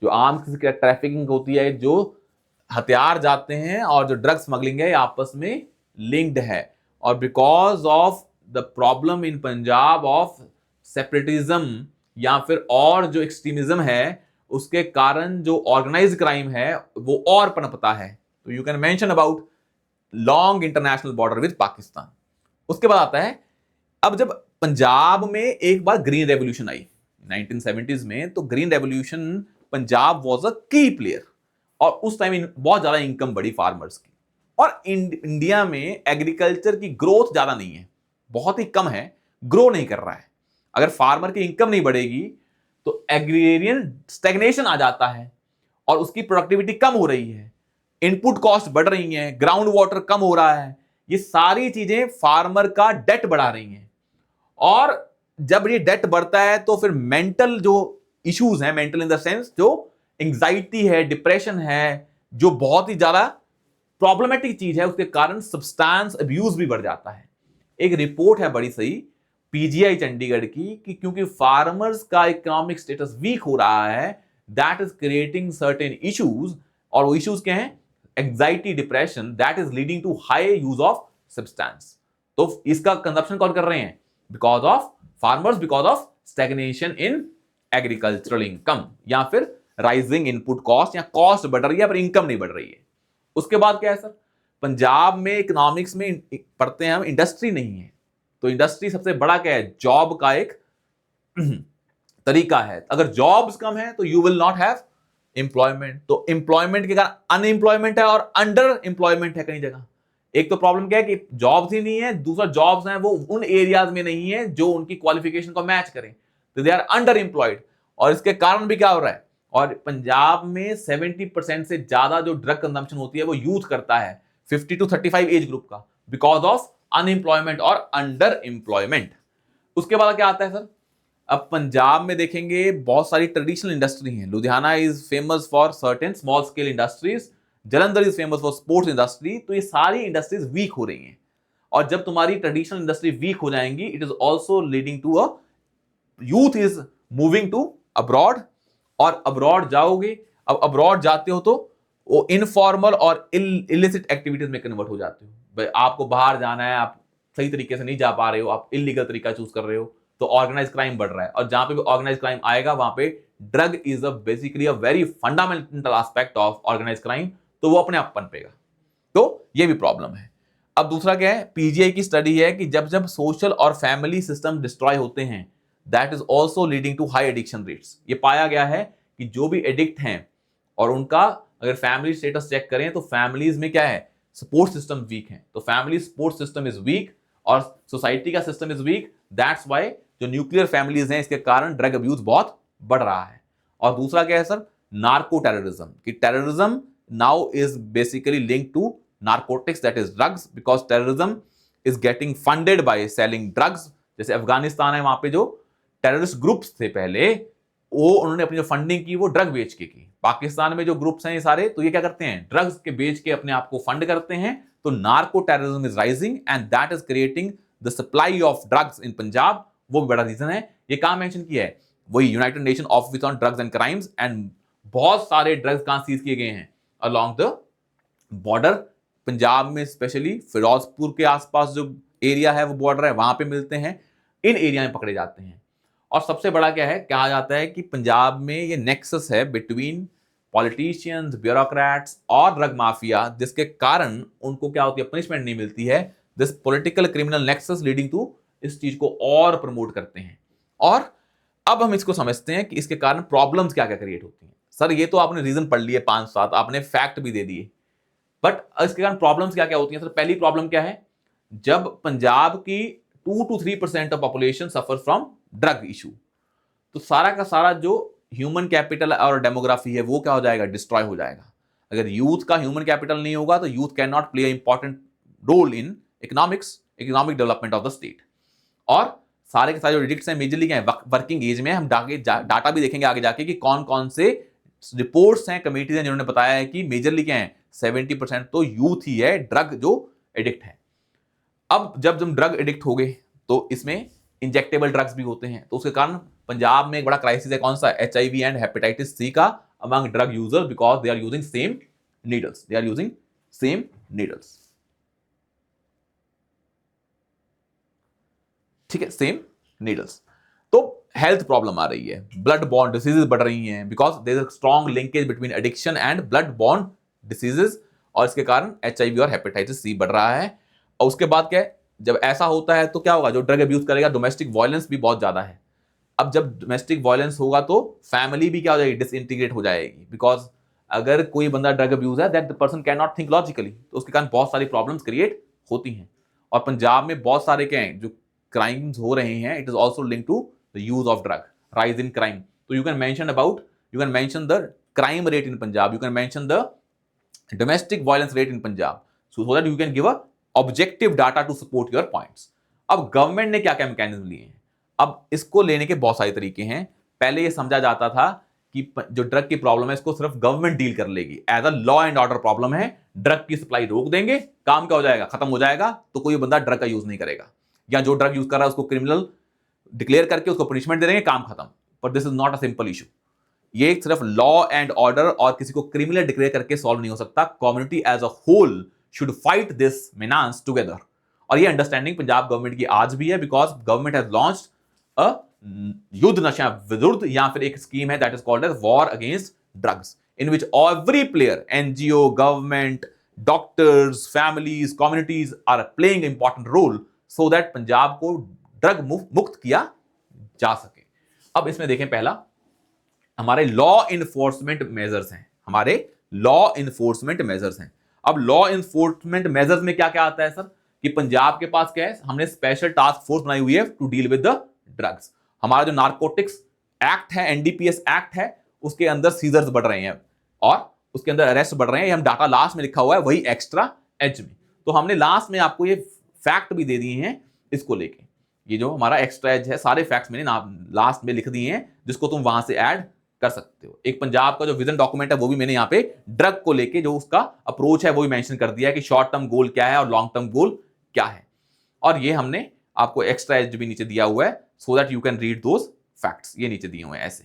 जो आर्म्स की ट्रैफिकिंग होती है, जो हथियार जाते हैं, और जो ड्रग स्मगलिंग है, आपस में लिंक्ड है। और because of the problem in Punjab of separatism, या फिर और जो एक्सट्रीमिज्म है, उसके कारण जो ऑर्गेनाइज क्राइम है वो और पनपता है। तो you can mention about long international border with Pakistan. उसके बाद आता है, अब जब पंजाब में एक बार ग्रीन रेवोल्यूशन आई 1970s में, तो green revolution Punjab was a की प्लेयर, और उस टाइम बहुत ज्यादा इनकम बढ़ी फार्मर्स की। और इंडिया में एग्रीकल्चर की ग्रोथ ज्यादा नहीं है, बहुत ही कम है, ग्रो नहीं कर रहा है। अगर फार्मर की इनकम नहीं बढ़ेगी तो एग्रेरियन स्टैग्नेशन आ जाता है, और उसकी प्रोडक्टिविटी कम हो रही है, इनपुट कॉस्ट बढ़ रही है, ग्राउंड वाटर कम हो रहा है, ये सारी चीजें फार्मर का डेट बढ़ा रही हैं। और जब ये डेट बढ़ता है तो फिर मेंटल जो इश्यूज हैं, मेंटल इन द सेंस जो एंग्जाइटी है, डिप्रेशन है, जो बहुत ही ज्यादा प्रॉब्लमेटिक चीज है, उसके कारण सब्सटेंस अब्यूज भी बढ़ जाता है। एक रिपोर्ट है बड़ी सही पीजीआई चंडीगढ़ की, कि क्योंकि फार्मर्स का इकोनॉमिक स्टेटस वीक हो रहा है, that is creating certain issues. और वो इश्यूज क्या हैं? Anxiety, depression, that is leading to high use of substance. तो इसका कंजप्शन कौन कर रहे हैं? Because of farmers, because of stagnation in agricultural income, या फिर राइजिंग इनपुट कॉस्ट, या कॉस्ट बढ़ रही है पर इनकम नहीं बढ़ रही है। उसके बाद क्या है सर, पंजाब में इकोनॉमिक्स में पढ़ते हैं हम, इंडस्ट्री नहीं है। तो इंडस्ट्री सबसे बड़ा क्या है, जॉब का एक तरीका है। अगर जॉब्स कम है तो you will not have employment. तो एम्प्लॉयमेंट के कारण अनएम्प्लॉयमेंट है और अंडर एम्प्लॉयमेंट है कई जगह। एक तो प्रॉब्लम क्या है कि जॉब्स ही नहीं है, दूसरा जॉब्स हैं वो उन एरियाज में नहीं है जो उनकी क्वालिफिकेशन को मैच करें, तो दे आर अंडर एम्प्लॉयड। और इसके कारण भी क्या हो रहा है, और पंजाब में 70% से ज्यादा जो ड्रग कंजम्पशन होती है वो यूथ करता है, 50 to 35 एज ग्रुप का, बिकॉज ऑफ अनएम्प्लॉयमेंट और अंडर एम्प्लॉयमेंट। उसके बाद क्या आता है सर, अब पंजाब में देखेंगे बहुत सारी ट्रेडिशनल इंडस्ट्री हैं। Ludhiana is famous for certain small scale industries, Jalandhar is famous for sports industry. तो ये सारी इंडस्ट्रीज वीक हो रही हैं, और जब तुम्हारी ट्रेडिशनल इंडस्ट्री वीक हो जाएंगी, it is also leading to a youth is moving to abroad, और अब्रॉड जाओगे, अब अब्रॉड जाते हो तो वो इनफॉर्मल और इलिसिट एक्टिविटीज में कन्वर्ट हो जाते हो। भाई आपको बाहर जाना है, आप सही तरीके से नहीं जा पा रहे हो, आप इलीगल तरीका चूज कर रहे हो, तो ऑर्गेनाइज क्राइम बढ़ रहा है। और जहां पे भी ऑर्गेनाइज क्राइम आएगा वहां पे drug is a basically a very fundamental aspect of organize crime, तो वो अपने आप पनपेगा। तो ये भी प्रॉब्लम है। अब दूसरा क्या है, पीजीआई की स्टडी है कि जब जब सोशल और फैमिली सिस्टम डिस्ट्रॉय होते हैं, that is also leading to high addiction rates. ये पाया गया है कि जो भी एडिक्ट हैं और उनका अगर फैमिली स्टेटस चेक करें तो फैमिलीज में क्या है, सपोर्ट सिस्टम वीक है। तो family support system is weak और सोसाइटी का system is weak, that's why जो न्यूक्लियर फैमिलीज हैं इसके कारण ड्रग अब्यूज बहुत बढ़ रहा है। और दूसरा क्या है सर, नार्को टेररिज्म, कि terrorism now is basically linked to narcotics, that is drugs, because terrorism is getting funded by selling drugs. जैसे अफगानिस्तान है, वहां पे जो टेररिस्ट ग्रुप्स थे पहले, वो उन्होंने अपनी जो फंडिंग की वो ड्रग बेच के की। पाकिस्तान में जो ग्रुप्स हैं ये सारे, तो ये क्या करते हैं, ड्रग्स के बेच के अपने आप को फंड करते हैं। तो narco terrorism is rising and that is creating the supply of drugs in Punjab. वो बड़ा रीजन है। ये कहां मेंशन किया है, वही United Nation Office on Drugs and crimes. And बहुत सारे ड्रग्स कहां सीज किए गए हैं, अलोंग द बॉर्डर। पंजाब में स्पेशली फिरोजपुर के आसपास जो एरिया है वो बॉर्डर है, वहां पे मिलते हैं, इन एरिया में पकड़े जाते हैं। और सबसे बड़ा क्या है, कहा जाता है कि पंजाब में ये नेक्सस है बिटवीन पॉलिटिशियंस, ब्यूरोक्रेट्स और ड्रग माफिया, जिसके कारण उनको क्या होती है, पनिशमेंट नहीं मिलती है। This political criminal nexus leading to इस चीज को और प्रमोट करते हैं। और अब हम इसको समझते हैं कि इसके कारण प्रॉब्लम्स क्या क्या क्रिएट होती हैं। सर ये तो आपने रीजन पढ़ लिए 5-7, आपने फैक्ट भी दे दिए, बट इसके कारण प्रॉब्लम्स क्या क्या होती हैं। सर पहली प्रॉब्लम क्या है, जब पंजाब की 2 to 3% of population suffer from drug issue, तो सारा का सारा जो ह्यूमन कैपिटल और डेमोग्राफी है वो क्या हो जाएगा, डिस्ट्रॉय हो जाएगा। अगर यूथ का ह्यूमन कैपिटल नहीं होगा तो youth can not play important role in economic development of the state. और सारे के सारे जो डिजिट्स हैं मेजरली क्या है, वर्किंग एज में। हम डाटा भी देखेंगे आगे जाके कि कौन कौन से रिपोर्ट्स हैं, कमेटीज हैं जिन्होंने बताया है कि मेजरली क्या है, 70% तो यूथ ही है ड्रग जो एडिक्ट है। अब जब हम ड्रग एडिक्ट हो गए तो इसमें इंजेक्टेबल ड्रग्स भी होते हैं, तो उसके कारण पंजाब में एक बड़ा क्राइसिस है, कौन सा, HIV एंड हेपेटाइटिस सी का among drug user, because they are using same needles, ठीक है, सेम नीडल्स। तो हेल्थ प्रॉब्लम आ रही है, ब्लड बॉर्न डिसीजेज बढ़ रही हैं, because there is a strong linkage between addiction and blood borne diseases, और इसके कारण HIV और हेपेटाइटिस सी बढ़ रहा है। और उसके बाद क्या है, जब ऐसा होता है तो क्या होगा, जो ड्रग अब्यूज करेगा, डोमेस्टिक वायलेंस भी बहुत ज्यादा है। अब जब डोमेस्टिक वायलेंस होगा तो फैमिली भी क्या हो जाएगी, डिसइंटीग्रेट हो जाएगी, बिकॉज अगर कोई बंदा ड्रग अब्यूज है, that the person can not think logically, तो उसके कारण बहुत सारी प्रॉब्लम्स क्रिएट होती हैं। और पंजाब में बहुत सारे क्या हैं जो क्राइम्स हो रहे हैं, it is also link to the use of drug, rise in crime. तो you can mention the crime rate in Punjab, you can mention the domestic violence rate in Punjab, so that you can give a objective data to support your points. अब government ने क्या क्या mechanism लिए हैं, अब इसको लेने के बहुत सारे तरीके हैं। पहले ये समझा जाता था कि जो ड्रग की प्रॉब्लम है इसको सिर्फ गवर्नमेंट डील कर लेगी, as a law and order problem है, ड्रग की सप्लाई रोक देंगे, काम क्या हो जाएगा, खत्म हो जाएगा, तो कोई बंदा ड्रग का यूज नहीं करेगा, या जो ड्रग यूज कर रहा है उसको क्रिमिनल डिक्लेयर करके उसको पनिशमेंट दे देंगे, काम खत्म। पर this is not a simple issue. ये सिर्फ लॉ एंड ऑर्डर और किसी को क्रिमिनल डिक्लेयर करके सॉल्व नहीं हो सकता। Community as a whole should fight this menace together. और ये अंडरस्टैंडिंग पंजाब गवर्नमेंट की आज भी है, because government has launched a Yudh Nasha Virudh, या फिर एक स्कीम है that is called as war against drugs, in which every player, NGO, government, doctors, families, communities are playing important role so that Punjab को ड्रग मुक्त किया जा सके। अब इसमें देखें, पहला हमारे लॉ इन्फोर्समेंट मेजर्स हैं, हमारे लॉ इन्फोर्समेंट मेजर्स हैं। अब लॉ इन्फोर्समेंट मेजर्स में क्या क्या आता है सर, कि पंजाब के पास क्या है, हमने स्पेशल टास्क फोर्स बनाई हुई है to deal with the drugs. हमारा जो नारकोटिक्स एक्ट है, एनडीपीएस एक्ट है, उसके अंदर सीजर्स बढ़ रहे हैं और उसके अंदर अरेस्ट बढ़ रहे हैं। हम डाटा लास्ट में लिखा हुआ है, वही एक्स्ट्रा एज में। तो हमने लास्ट में आपको ये फैक्ट भी दे दिए हैं इसको लेके, ये जो हमारा एक्स्ट्रा एज है, सारे फैक्ट्स मैंने लास्ट में लिख दिए हैं, जिसको तुम वहां से ऐड कर सकते हो। एक पंजाब का जो विजन डॉक्यूमेंट है वो भी मैंने यहाँ पे ड्रग को लेके जो उसका अप्रोच है वो भी मेंशन कर दिया है कि शॉर्ट टर्म गोल क्या है और लॉन्ग टर्म गोल क्या है। और ये हमने आपको एक्स्ट्रा एज भी नीचे दिया हुआ है so that you can read those facts, ये नीचे दिए हुए हैं ऐसे,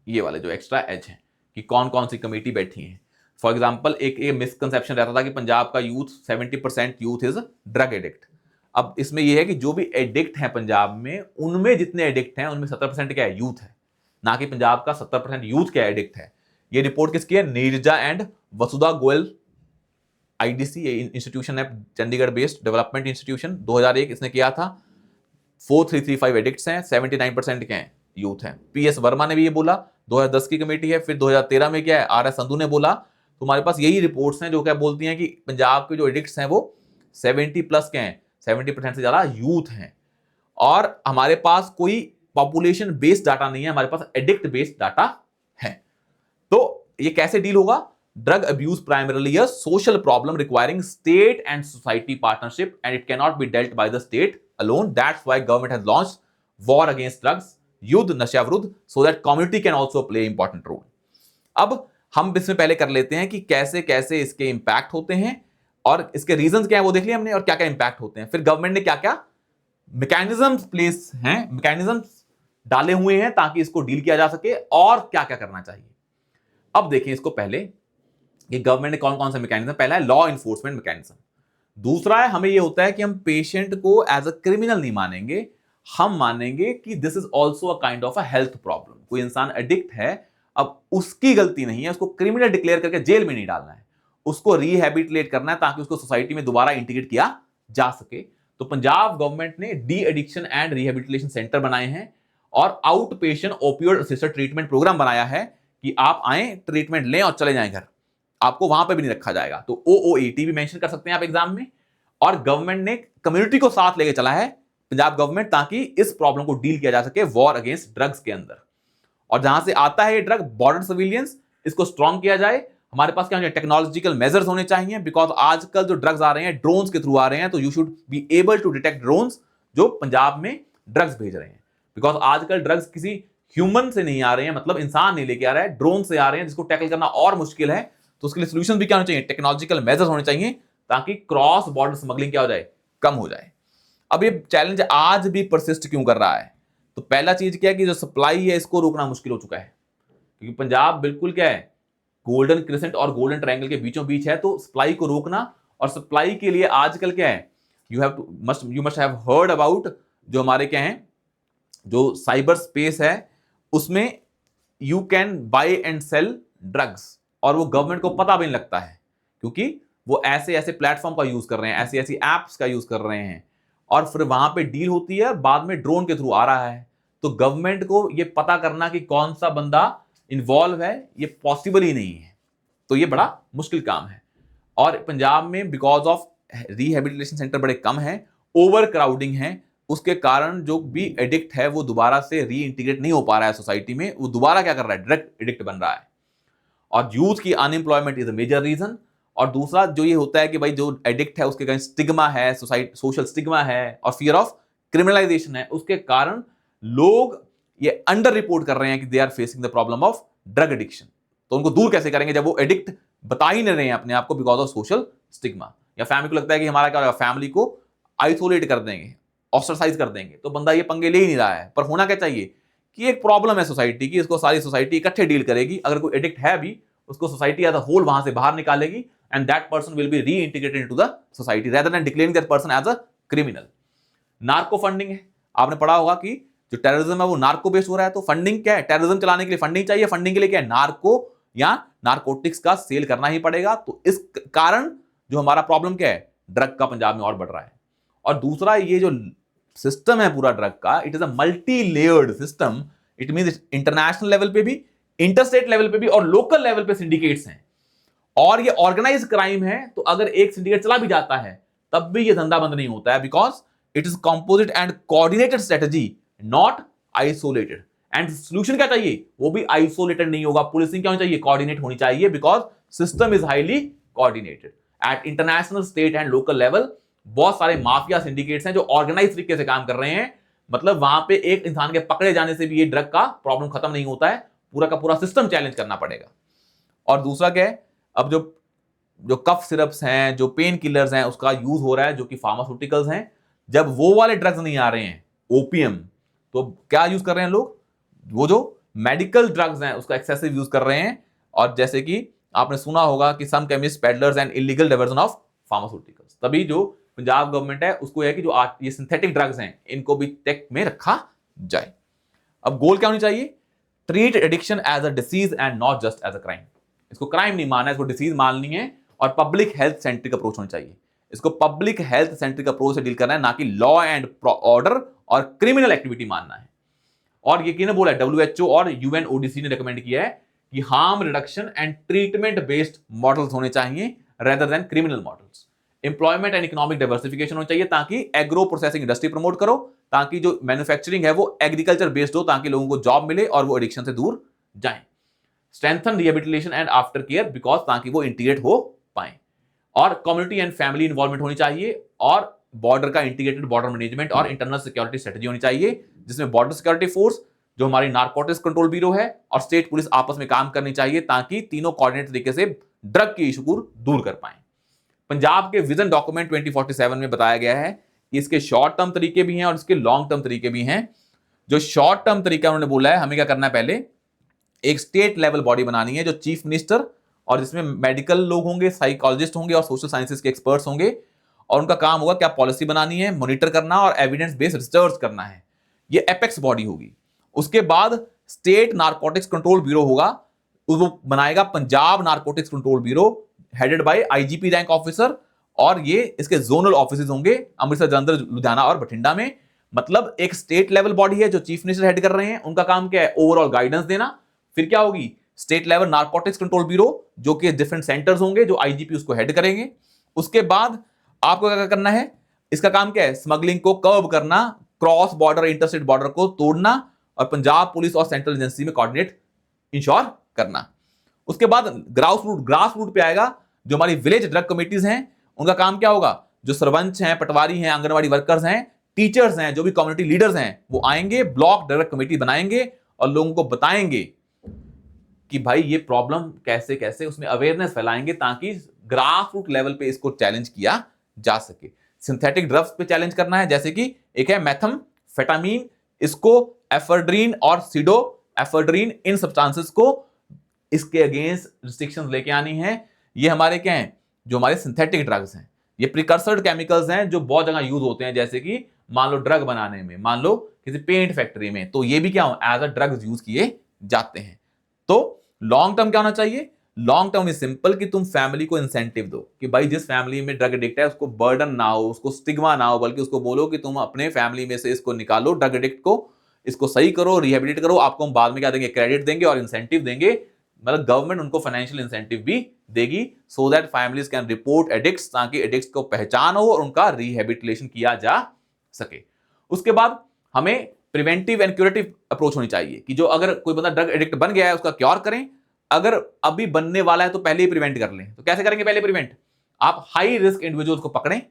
ये वाले जो एक्स्ट्रा एज है कि कौन कौन सी कमेटी बैठी है। फॉर एग्जाम्पल एक मिसकंसेप्शन रहता था कि पंजाब का youth 70% youth is drug addict. अब इसमें यह है कि जो भी एडिक्ट हैं पंजाब में, उनमें जितने एडिक्ट हैं उनमें 70% क्या है, यूथ है, ना कि पंजाब का 70% यूथ क्या एडिक्ट है। ये रिपोर्ट किसकी है, Neerja and Vasudha Goyal, IDC institution है, चंडीगढ़ बेस्ड डेवलपमेंट इंस्टीट्यूशन, 2001 इसने किया था। 4335 एडिक्ट्स हैं, 79% क्या है, यूथ है। पीएस वर्मा ने भी ये बोला, 2010 की कमेटी है। फिर 2013 में क्या है, आर एस संधू ने बोला। तुम्हारे पास यही रिपोर्ट्स हैं जो क्या बोलती हैं कि पंजाब के जो एडिक्ट्स हैं वो 70+ के हैं, 70% से ज्यादा यूथ हैं। और हमारे पास कोई पॉपुलेशन बेस्ड डाटा नहीं है, हमारे पास एडिक्ट बेस्ड डाटा है। तो ये कैसे डील होगा, drug abuse primarily a social problem requiring state and society partnership and it can not be dealt bye the state alone. That's why government has launched war against drugs, युद्ध नशा विरुद्ध, so that community can also play important role. अब हम इसमें पहले कर लेते हैं कि कैसे कैसे इसके इंपैक्ट होते हैं और इसके रीजंस क्या है वो देख लिया हमने, और क्या क्या इंपैक्ट होते हैं। फिर गवर्नमेंट ने क्या क्या मैकेनिज्म्स प्लेस हैं, मैकेनिज्म्स डाले हुए हैं ताकि इसको डील किया जा सके और क्या क्या करना चाहिए। अब देखें इसको पहले कि गवर्नमेंट ने कौन कौन सा मैकेनिज्म, पहला है लॉ इन्फोर्समेंट मैकेनिज्म, दूसरा है हमें ये होता है कि हम पेशेंट को एज अ क्रिमिनल नहीं मानेंगे, हम मानेंगे कि this is also a kind of a health problem. कोई इंसान एडिक्ट है, अब उसकी गलती नहीं है, उसको क्रिमिनल डिक्लेयर करके जेल में नहीं डालना है, उसको रिहैबिलिटेट करना है ताकि उसको सोसाइटी में दोबारा इंटीग्रेट किया जा सके। तो पंजाब गवर्नमेंट ने de addiction and rehabilitation centre बनाए हैं और out patient opioid assisted treatment programme बनाया है कि आप आए, ट्रीटमेंट लें और चले जाएं घर, आपको वहां पे भी नहीं रखा जाएगा। तो OOAT भी मेंशन कर सकते हैं आप एग्जाम में। और गवर्नमेंट ने कम्युनिटी को साथ लेके चला है पंजाब गवर्नमेंट, ताकि इस प्रॉब्लम को डील किया जा सके वॉर अगेंस्ट ड्रग्स के अंदर। और जहां से आता है ये ड्रग, बॉर्डर सर्विलियंस, इसको स्ट्रॉन्ग किया जाए। हमारे पास क्या होना चाहिए, टेक्नोलॉजिकल मेजर्स होने चाहिए, बिकॉज आजकल जो ड्रग्स आ रहे हैं ड्रोन्स के थ्रू आ रहे हैं, तो you should be able to detect drones जो पंजाब में ड्रग्स भेज रहे हैं। बिकॉज आजकल ड्रग्स किसी ह्यूमन से नहीं आ रहे हैं, मतलब इंसान नहीं लेके आ रहा है, ड्रोन से आ रहे हैं, जिसको टैकल करना और मुश्किल है। तो उसके लिए सोल्यूशन भी क्या होने चाहिए, टेक्नोलॉजिकल मेजर्स होने चाहिए ताकि क्रॉस बॉर्डर स्मगलिंग क्या हो जाए, कम हो जाए। अब ये चैलेंज आज भी परसिस्ट क्यों कर रहा है, तो पहला चीज क्या है कि जो सप्लाई है इसको रोकना मुश्किल हो चुका है, क्योंकि पंजाब बिल्कुल क्या है, गोल्डन क्रिसेंट और गोल्डन ट्रायंगल के बीचों बीच है। तो सप्लाई को रोकना, और सप्लाई के लिए आजकल क्या है, you must have heard about जो हमारे क्या है, जो साइबर स्पेस है, उसमें you can buy and sell drugs, और वो गवर्नमेंट को पता भी नहीं लगता है, क्योंकि वो ऐसे ऐसे प्लेटफॉर्म का यूज कर रहे हैं, ऐसी ऐसी एप्स का यूज कर रहे हैं, और फिर वहां पे डील होती है, बाद में ड्रोन के थ्रू आ रहा है। तो गवर्नमेंट को ये पता करना कि कौन सा बंदा इन्वॉल्व है, ये पॉसिबल ही नहीं है। तो ये बड़ा मुश्किल काम है। और पंजाब में बिकॉज ऑफ रिहेबिलिटेशन सेंटर बड़े कम है, ओवर क्राउडिंग है, उसके कारण जो भी एडिक्ट है वो दोबारा से री इंटीग्रेट नहीं हो पा रहा है सोसाइटी में, वो दोबारा क्या कर रहा है, ड्रग एडिक्ट बन रहा है। और यूथ की unemployment is a major reason. और दूसरा जो ये होता है कि भाई जो एडिक्ट है उसके कारण स्टिग्मा है, सोशल स्टिग्मा है, और फियर ऑफ क्रिमिनलाइजेशन है, उसके कारण लोग ये अंडर रिपोर्ट कर रहे हैं कि they are facing the problem of drug addiction. तो उनको दूर कैसे करेंगे जब वो एडिक्ट बता ही नहीं रहे हैं अपने आप को बिकॉज ऑफ सोशल स्टिग्मा। या फैमिली को लगता है कि हमारा क्या होगा, फैमिली को आइसोलेट कर देंगे, ऑस्ट्रेसाइज कर देंगे, तो बंदा ये पंगे ले ही नहीं रहा है। पर होना क्या चाहिए कि एक प्रॉब्लम है सोसाइटी की, इसको सारी सोसाइटी इकट्ठे डील करेगी। अगर कोई एडिक्ट है भी, उसको सोसाइटी एज अ होल वहां से बाहर निकालेगी, and that person will be reintegrated into the society rather than declaring that person as a criminal. Narco funding है, आपने पढ़ा होगा कि जो टेररिज्म है वो नार्को बेस्ड हो रहा है, तो फंडिंग क्या है, टेररिज्म चलाने के लिए फंडिंग चाहिए, फंडिंग के लिए क्या है, नार्को या नारकोटिक्स का सेल करना ही पड़ेगा। तो इस कारण जो हमारा प्रॉब्लम क्या है, ड्रग का पंजाब में और बढ़ रहा है। और दूसरा, ये जो सिस्टम है पूरा ड्रग का, it is a multi layered system. It means international level पे भी, इंटरस्टेट लेवल पे भी और लोकल लेवल पे सिंडिकेट्स हैं, और ये ऑर्गेनाइज क्राइम है। तो अगर एक सिंडिकेट चला भी जाता है तब भी ये धंधा बंद नहीं होता है, because it is composite and coordinated strategy, not isolated. And solution क्या चाहिए, वो भी आइसोलेटेड नहीं होगा। पुलिसिंग क्या होनी चाहिए, कोऑर्डिनेट होनी चाहिए, because system is highly coordinated at international, state and local level. बहुत सारे माफिया सिंडिकेट्स हैं जो ऑर्गेनाइज तरीके से काम कर रहे हैं। मतलब वहां पे एक इंसान के पकड़े जाने से भी ये ड्रग का प्रॉब्लम खत्म नहीं होता है, पूरा का पूरा सिस्टम चैलेंज करना पड़ेगा। और दूसरा क्या है, अब जो जो कफ सिरप्स हैं, जो पेन किलर्स हैं, उसका यूज हो रहा है, जो कि फार्मास्यूटिकल्स हैं। जब वो वाले ड्रग्स नहीं आ रहे हैं, ओपीएम, तो क्या यूज कर रहे हैं लोग, वो जो मेडिकल ड्रग्स हैं उसका एक्सेसिव यूज कर रहे हैं। और जैसे कि आपने सुना होगा कि some chemist peddlers and illegal diversion of pharmaceuticals. तभी जो पंजाब गवर्नमेंट है उसको है कि जो ये सिंथेटिक ड्रग्स हैं इनको भी टेक में रखा जाए। अब गोल क्या होनी चाहिए, treat addiction as a disease and not just as a crime. इसको क्राइम नहीं मानना है, इसको डिसीज माननी है। और पब्लिक हेल्थ सेंट्रिक अप्रोच होनी चाहिए, इसको पब्लिक हेल्थ सेंट्रिक अप्रोच से डील करना है, ना कि लॉ एंड ऑर्डर और क्रिमिनल एक्टिविटी मानना है। और ये किसने बोला है, WHO और UNODC ने रिकमेंड किया है कि harm reduction and treatment based models होने चाहिए rather than criminal models. Employment and economic diversification होनी चाहिए, ताकि एग्रो प्रोसेसिंग इंडस्ट्री प्रमोट करो, ताकि जो मैन्युफैक्चरिंग है वो एग्रीकल्चर बेस्ड हो, ताकि लोगों को जॉब मिले और वो एडिक्शन से दूर जाएं। Strengthen rehabilitation and after care, because ताकि वो इंटीग्रेट हो पाए। और कम्युनिटी एंड फैमिली इन्वॉल्वमेंट होनी चाहिए, और बॉर्डर का इंटीग्रेटेड बॉर्डर मैनेजमेंट और इंटरनल सिक्योरिटी स्ट्रेटजी होनी चाहिए, जिसमें बॉर्डर सिक्योरिटी फोर्स, जो हमारी नारकोटिक्स कंट्रोल ब्यूरो है, और स्टेट पुलिस आपस में काम करनी चाहिए, ताकि तीनों कोऑर्डिनेट तरीके से ड्रग की इशू को दूर कर पाए। पंजाब के विजन डॉक्यूमेंट 2047 में बताया गया है कि इसके शॉर्ट टर्म तरीके भी हैं और इसके लॉन्ग टर्म तरीके भी हैं। जो शॉर्ट टर्म तरीका उन्होंने बोला है, हमें क्या करना है, पहले एक स्टेट लेवल बॉडी बनानी है जो चीफ मिनिस्टर, और जिसमें मेडिकल लोग होंगे, साइकोलॉजिस्ट होंगे और सोशल साइंसेस के एक्सपर्ट्स होंगे, और उनका काम होगा क्या पॉलिसी बनानी है, मॉनिटर करना और एविडेंस बेस्ड रिसर्च करना है। ये एपेक्स बॉडी होगी। उसके बाद स्टेट नारकोटिक्स कंट्रोल ब्यूरो होगा, वो बनाएगा Punjab narcotics control bureau, headed by IGP rank officer, और ये इसके जोनल ऑफिसेज होंगे अमृतसर, जलंधर, लुधियाना और बठिंडा में। मतलब एक स्टेट लेवल बॉडी है जो चीफ मिनिस्टर हेड कर रहे हैं, उनका काम क्या है, ओवरऑल गाइडेंस देना। फिर क्या होगी, state level narcotics control bureau, जो कि डिफरेंट सेंटर्स होंगे, जो IGP उसको हेड करेंगे। उसके बाद आपको क्या करना है, इसका काम क्या है, स्मगलिंग को कर्ब करना, क्रॉस बॉर्डर इंटरस्टेट बॉर्डर को तोड़ना, और पंजाब पुलिस और सेंट्रल एजेंसी में कोऑर्डिनेट इंश्योर करना। उसके बाद ग्रास रूट पे आएगा, जो हमारी विलेज ड्रग कमिटीज हैं, उनका काम क्या होगा, जो सरपंच हैं, पटवारी हैं, आंगनवाड़ी वर्कर्स हैं, टीचर्स हैं, जो भी कम्युनिटी लीडर्स हैं, वो आएंगे, ब्लॉक ड्रग कमेटी बनाएंगे और लोगों को बताएंगे कि भाई ये प्रॉब्लम कैसे कैसे, उसमें अवेयरनेस फैलाएंगे, ताकि ग्रास रूट लेवल पे इसको चैलेंज किया जा सके। सिंथेटिक ड्रग्स पे चैलेंज करना है, जैसे कि एक है मेथाम्फेटामीन, इसको एफेड्रीन और सीडो एफेड्रीन, इन सब्सटेंसेस को इसके अगेंस्ट रिस्ट्रिक्शंस लेके आनी है। ये हमारे क्या हैं, जो हमारे सिंथेटिक ड्रग्स हैं, ये प्रिकर्सर केमिकल्स हैं जो बहुत जगह यूज होते हैं, जैसे कि मान लो ड्रग बनाने में, मान लो किसी पेंट फैक्ट्री में, तो ये भी क्या हो, एज अ ड्रग्स यूज किए जाते हैं। तो लॉन्ग टर्म क्या होना चाहिए, लॉन्ग टर्म इज सिंपल, कि तुम फैमिली को इंसेंटिव दो कि भाई जिस फैमिली में ड्रग एडिक्ट है उसको बर्डन ना हो, उसको स्टिग्मा ना हो, बल्कि उसको बोलो कि तुम अपने फैमिली में से इसको निकालो, ड्रग एडिक्ट को, इसको सही करो, रिहेबिलिटेट करो, आपको हम बाद में क्या देंगे, क्रेडिट देंगे और इंसेंटिव देंगे। मतलब गवर्नमेंट उनको फाइनेंशियल इंसेंटिव भी देगी, so that families can report addicts, ताकि एडिक्ट्स को पहचान हो और उनका रिहेबिलिटेशन किया जा सके। उसके बाद हमें प्रिवेंटिव एंड क्यूरेटिव अप्रोच होनी चाहिए, कि जो अगर कोई बंदा ड्रग एडिक्ट बन गया है उसका क्योर करें, अगर अभी बनने वाला है तो पहले ही प्रिवेंट कर लें। तो कैसे करेंगे पहले प्रिवेंट, आप हाई रिस्क इंडिविजुअल्स को पकड़ें,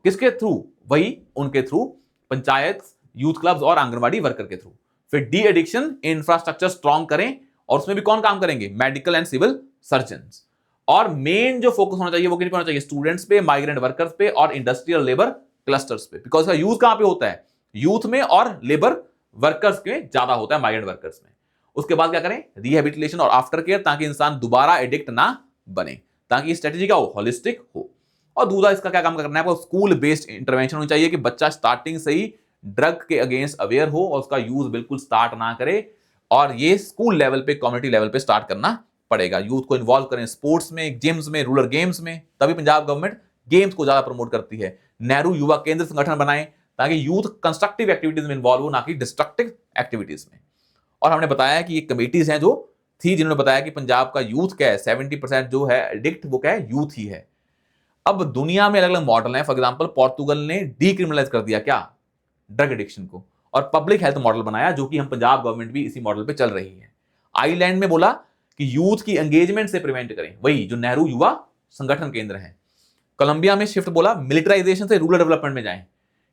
किसके थ्रू, वही उनके थ्रू, पंचायत, यूथ क्लब्स और आंगनवाड़ी वर्कर के थ्रू। फिर डी एडिक्शन इंफ्रास्ट्रक्चर स्ट्रॉन्ग करें, और उसमें भी कौन काम करेंगे, मेडिकल एंड सिविल सर्जन्स। और मेन जो फोकस होना चाहिए वो किन पे होना चाहिए, स्टूडेंट्स पे, माइग्रेंट वर्कर्स पे और इंडस्ट्रियल लेबर क्लस्टर्स पे, बिकॉज इसका यूज कहां पे होता है, यूथ में और लेबर वर्कर्स के ज्यादा होता है, माइग्रेंट वर्कर्स में। उसके बाद क्या करें, रिहेबिलिटेशन और आफ्टर केयर, ताकि इंसान दोबारा एडिक्ट ना बने, ताकि स्ट्रेटेजी का हो, होलिस्टिक हो। और दूसरा इसका क्या काम करना है, स्कूल बेस्ड इंटरवेंशन होनी चाहिए, कि बच्चा स्टार्टिंग से ही ड्रग के अगेंस्ट अवेयर हो और उसका यूज बिल्कुल स्टार्ट ना करे, और ये स्कूल लेवल पे, कम्युनिटी लेवल पे स्टार्ट करना पड़ेगा। यूथ को इन्वॉल्व करें स्पोर्ट्स में, गेम्स में, रूरल गेम्स में, तभी पंजाब गवर्नमेंट गेम्स को ज्यादा प्रमोट करती है। नेहरू युवा केंद्र संगठन बनाएं ताकि यूथ कंस्ट्रक्टिव एक्टिविटीज में इन्वॉल्व हो, ना कि डिस्ट्रक्टिव एक्टिविटीज में। और हमने बताया कि ये कमेटीज हैं जो थी जिन्होंने बताया कि पंजाब का यूथ क्या है, 70% जो है एडिक्ट वो क्या है, यूथ ही है। अब दुनिया में अलग अलग मॉडल हैं। फॉर एग्जांपल पोर्तुगल ने डीक्रिमिनलाइज कर दिया क्या, ड्रग एडिक्शन को, और पब्लिक हेल्थ मॉडल बनाया, जो कि हम पंजाब गवर्नमेंट भी इसी मॉडल पे चल रही है। आइलैंड में बोला कि यूथ की एंगेजमेंट से प्रिवेंट करें, वही जो नेहरू युवा संगठन केंद्र है। कोलंबिया में शिफ्ट बोला मिलिटराइजेशन से रूरल डेवलपमेंट में जाएं,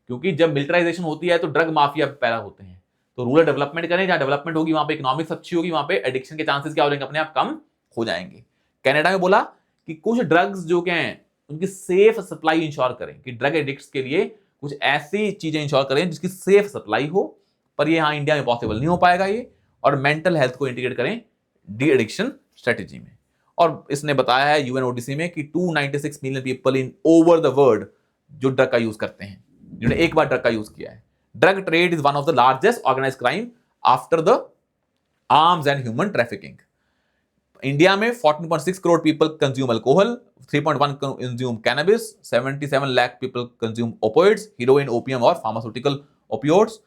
क्योंकि जब मिलिटराइजेशन होती है तो ड्रग माफिया पैदा होते हैं। तो रूरल डेवलपमेंट करें, जहां डेवलपमेंट होगी वहां पे इकोनॉमिक्स अच्छी होगी, वहां पे एडिक्शन के चांसेस क्या हो जाएंगे, अपने आप कम हो जाएंगे। कनाडा में बोला कि कुछ ड्रग्स जो क्या हैं उनकी सेफ सप्लाई इंश्योर करें, कि ड्रग एडिक्ट्स के लिए कुछ ऐसी चीजें इंश्योर करें जिसकी सेफ सप्लाई हो, पर ये यहाँ इंडिया में पॉसिबल नहीं हो पाएगा ये। और मेंटल हेल्थ को इंटीग्रेट करें डी एडिक्शन स्ट्रेटेजी में। और इसने बताया है यूएनओडीसी में कि 296 million people in over the world जो ड्रग का यूज करते हैं, जिन्होंने एक बार ड्रग का यूज किया है। Drug trade is one of the largest organised crime after the arms and human trafficking. India में 14.6 crore people consume alcohol, 3.1 consume cannabis, 77 lakh people consume opioids, heroin, opium और pharmaceutical opioids.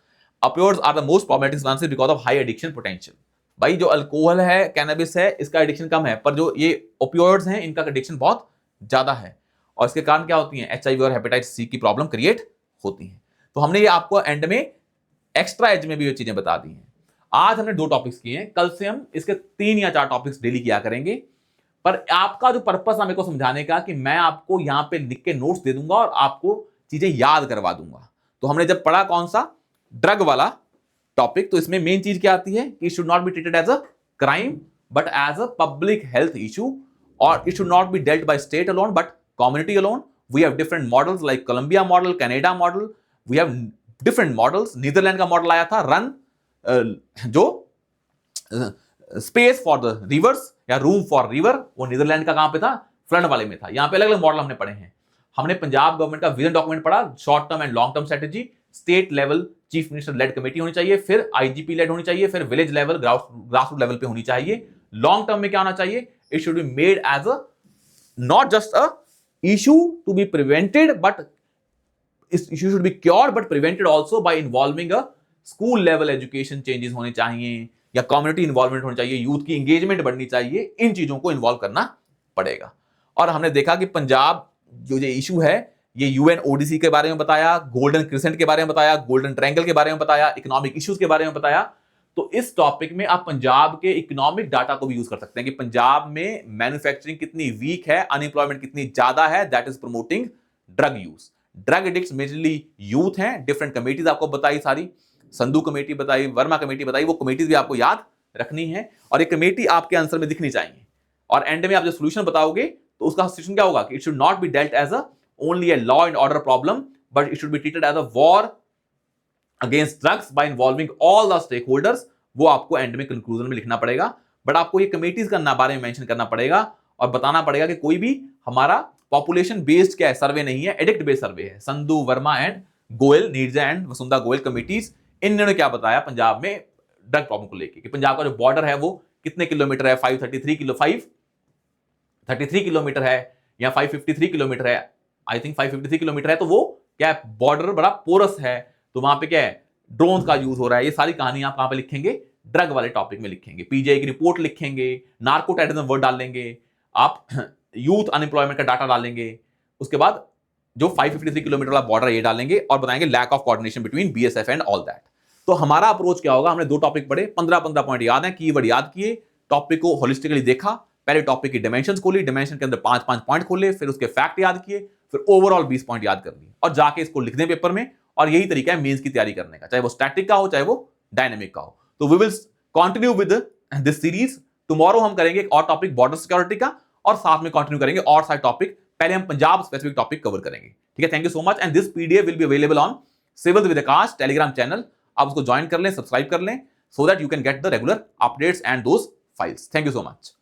Opioids are the most problematic substances because of high addiction potential. भाई जो alcohol है, cannabis है, इसका addiction कम है, पर जो ये ओपियोइड्स हैं इनका एडिक्शन बहुत ज्यादा है, और इसके कारण क्या होती है, एचआईवी और हेपेटाइटिस सी की प्रॉब्लम क्रिएट होती है। तो हमने ये आपको एंड में एक्स्ट्रा एज में भी ये चीजें बता दी हैं। आज हमने 2 टॉपिक्स किए हैं, कल से हम इसके 3 या 4 टॉपिक्स डेली किया करेंगे। पर आपका जो पर्पस है मेरे को समझाने का, कि मैं आपको यहां पे लिख के नोट्स दे दूंगा और आपको चीजें याद करवा दूंगा। तो हमने जब पढ़ा कौन सा, ड्रग वाला टॉपिक, तो इसमें मेन चीज क्या आती है कि it should not be treated as a crime but as a public health issue, और it should not be dealt by state alone but community alone. We have different models like Colombia model, Canada model, we have different models. Netherland का model आया था रन, जो space for the rivers या room for river, वो Netherland का कहां पे था, फ्लड वाले में था। यहां पे अलग अलग मॉडल हमने पढ़े हैं। हमने पंजाब गवर्नमेंट का विजन डॉक्यूमेंट पढ़ा, short term and long term strategy, state level chief minister led committee होनी चाहिए, फिर आईजीपी लेड होनी चाहिए, फिर village level grass root level पे होनी चाहिए। लॉन्ग टर्म में क्या होना चाहिए, it should be made as a not just a issue to be prevented but इस issue should be cured but prevented also by involving a school level education changes होने चाहिए, या कम्युनिटी इन्वॉल्वमेंट होनी चाहिए, यूथ की engagement बढ़नी चाहिए। इन चीजों को इन्वॉल्व करना पड़ेगा। और हमने देखा कि पंजाब जो ये इशू है, ये यूएनओडीसी के बारे में बताया, गोल्डन क्रिसेंट के बारे में बताया, गोल्डन ट्रायंगल के बारे में बताया, इकोनॉमिक इश्यूज के बारे में बताया। तो इस टॉपिक में आप पंजाब के इकोनॉमिक डाटा को भी यूज कर सकते हैं कि पंजाब में मैन्युफैक्चरिंग कितनी वीक है, अनएम्प्लॉयमेंट कितनी ज्यादा है, that is promoting drug use. Drug addicts majorly youth हैं। डिफरेंट कमेटीज आपको बताई सारी, संधू कमेटी बताई, वर्मा कमेटी बताई, वो कमेटीज भी आपको याद रखनी है, और एक कमेटी आपके आंसर में दिखनी चाहिए। और एंड में आप जो सोल्यूशन बताओगे तो उसका सोल्यूशन क्या होगा कि it should not be dealt as a only a law and order problem but it should be treated as a war against drugs by involving all the stake holders. वो आपको and में conclusion में लिखना पड़ेगा, but आपको ये committees का बारे में मेंशन करना पड़ेगा और बताना पड़ेगा कि कोई भी हमारा पॉपुलेशन बेस्ड क्या है, सर्वे नहीं है, एडिक्ट बेस्ड सर्वे है। Sandhu, Verma and Goyal, Neerja and Vasundhara Goyal committees, इन्होंने क्या बताया पंजाब में ड्रग प्रॉब्लम को लेकर कि पंजाब का जो बॉर्डर है वो कितने किलोमीटर है, 533 किलोमीटर है या 553 किलोमीटर है, आई थिंक 553 किलोमीटर है। तो वो क्या है, बॉर्डर बड़ा पोरस है, तो वहां पे क्या है, ड्रोन का यूज हो रहा है। ये सारी कहानी आप कहां पे लिखेंगे, ड्रग वाले टॉपिक में लिखेंगे। पीजीआई की रिपोर्ट लिखेंगे, नार्को टेररिज्म वर्ड डालेंगे, आप यूथ अनएम्प्लॉयमेंट का डाटा डालेंगे, उसके बाद जो 553 किलोमीटर वाला बॉर्डर ये डालेंगे और बताएंगे lack of coordination between BSF and all that. तो हमारा अप्रोच क्या होगा, हमने 2 टॉपिक पढ़े, 15-15 पॉइंट याद है, कीवर्ड याद किए, टॉपिक को होलिस्टिकली देखा, पहले टॉपिक की डायमेंशंस खोली, डायमेंशन के अंदर 5-5 पॉइंट खोले, फिर उसके फैक्ट याद किए, फिर ओवरऑल 20 पॉइंट याद कर लिए और जाके इसको लिख दें पेपर में। और यही तरीका है मेंस की तैयारी करने का, चाहे वो स्टैटिक का हो चाहे वो डायनेमिक का हो। तो we will continue with this series. Tomorrow हम करेंगे एक और टॉपिक बॉर्डर सिक्योरिटी का, और साथ में कंटिन्यू करेंगे और सारे टॉपिक। पहले हम पंजाब स्पेसिफिक टॉपिक कवर करेंगे, ठीक है। Thank you so much, and this PDF will be available on civil with Akash Telegram channel. आप उसको ज्वाइन कर लें, सब्सक्राइब कर लें, so that you can get the regular updates and those files. Thank you so much.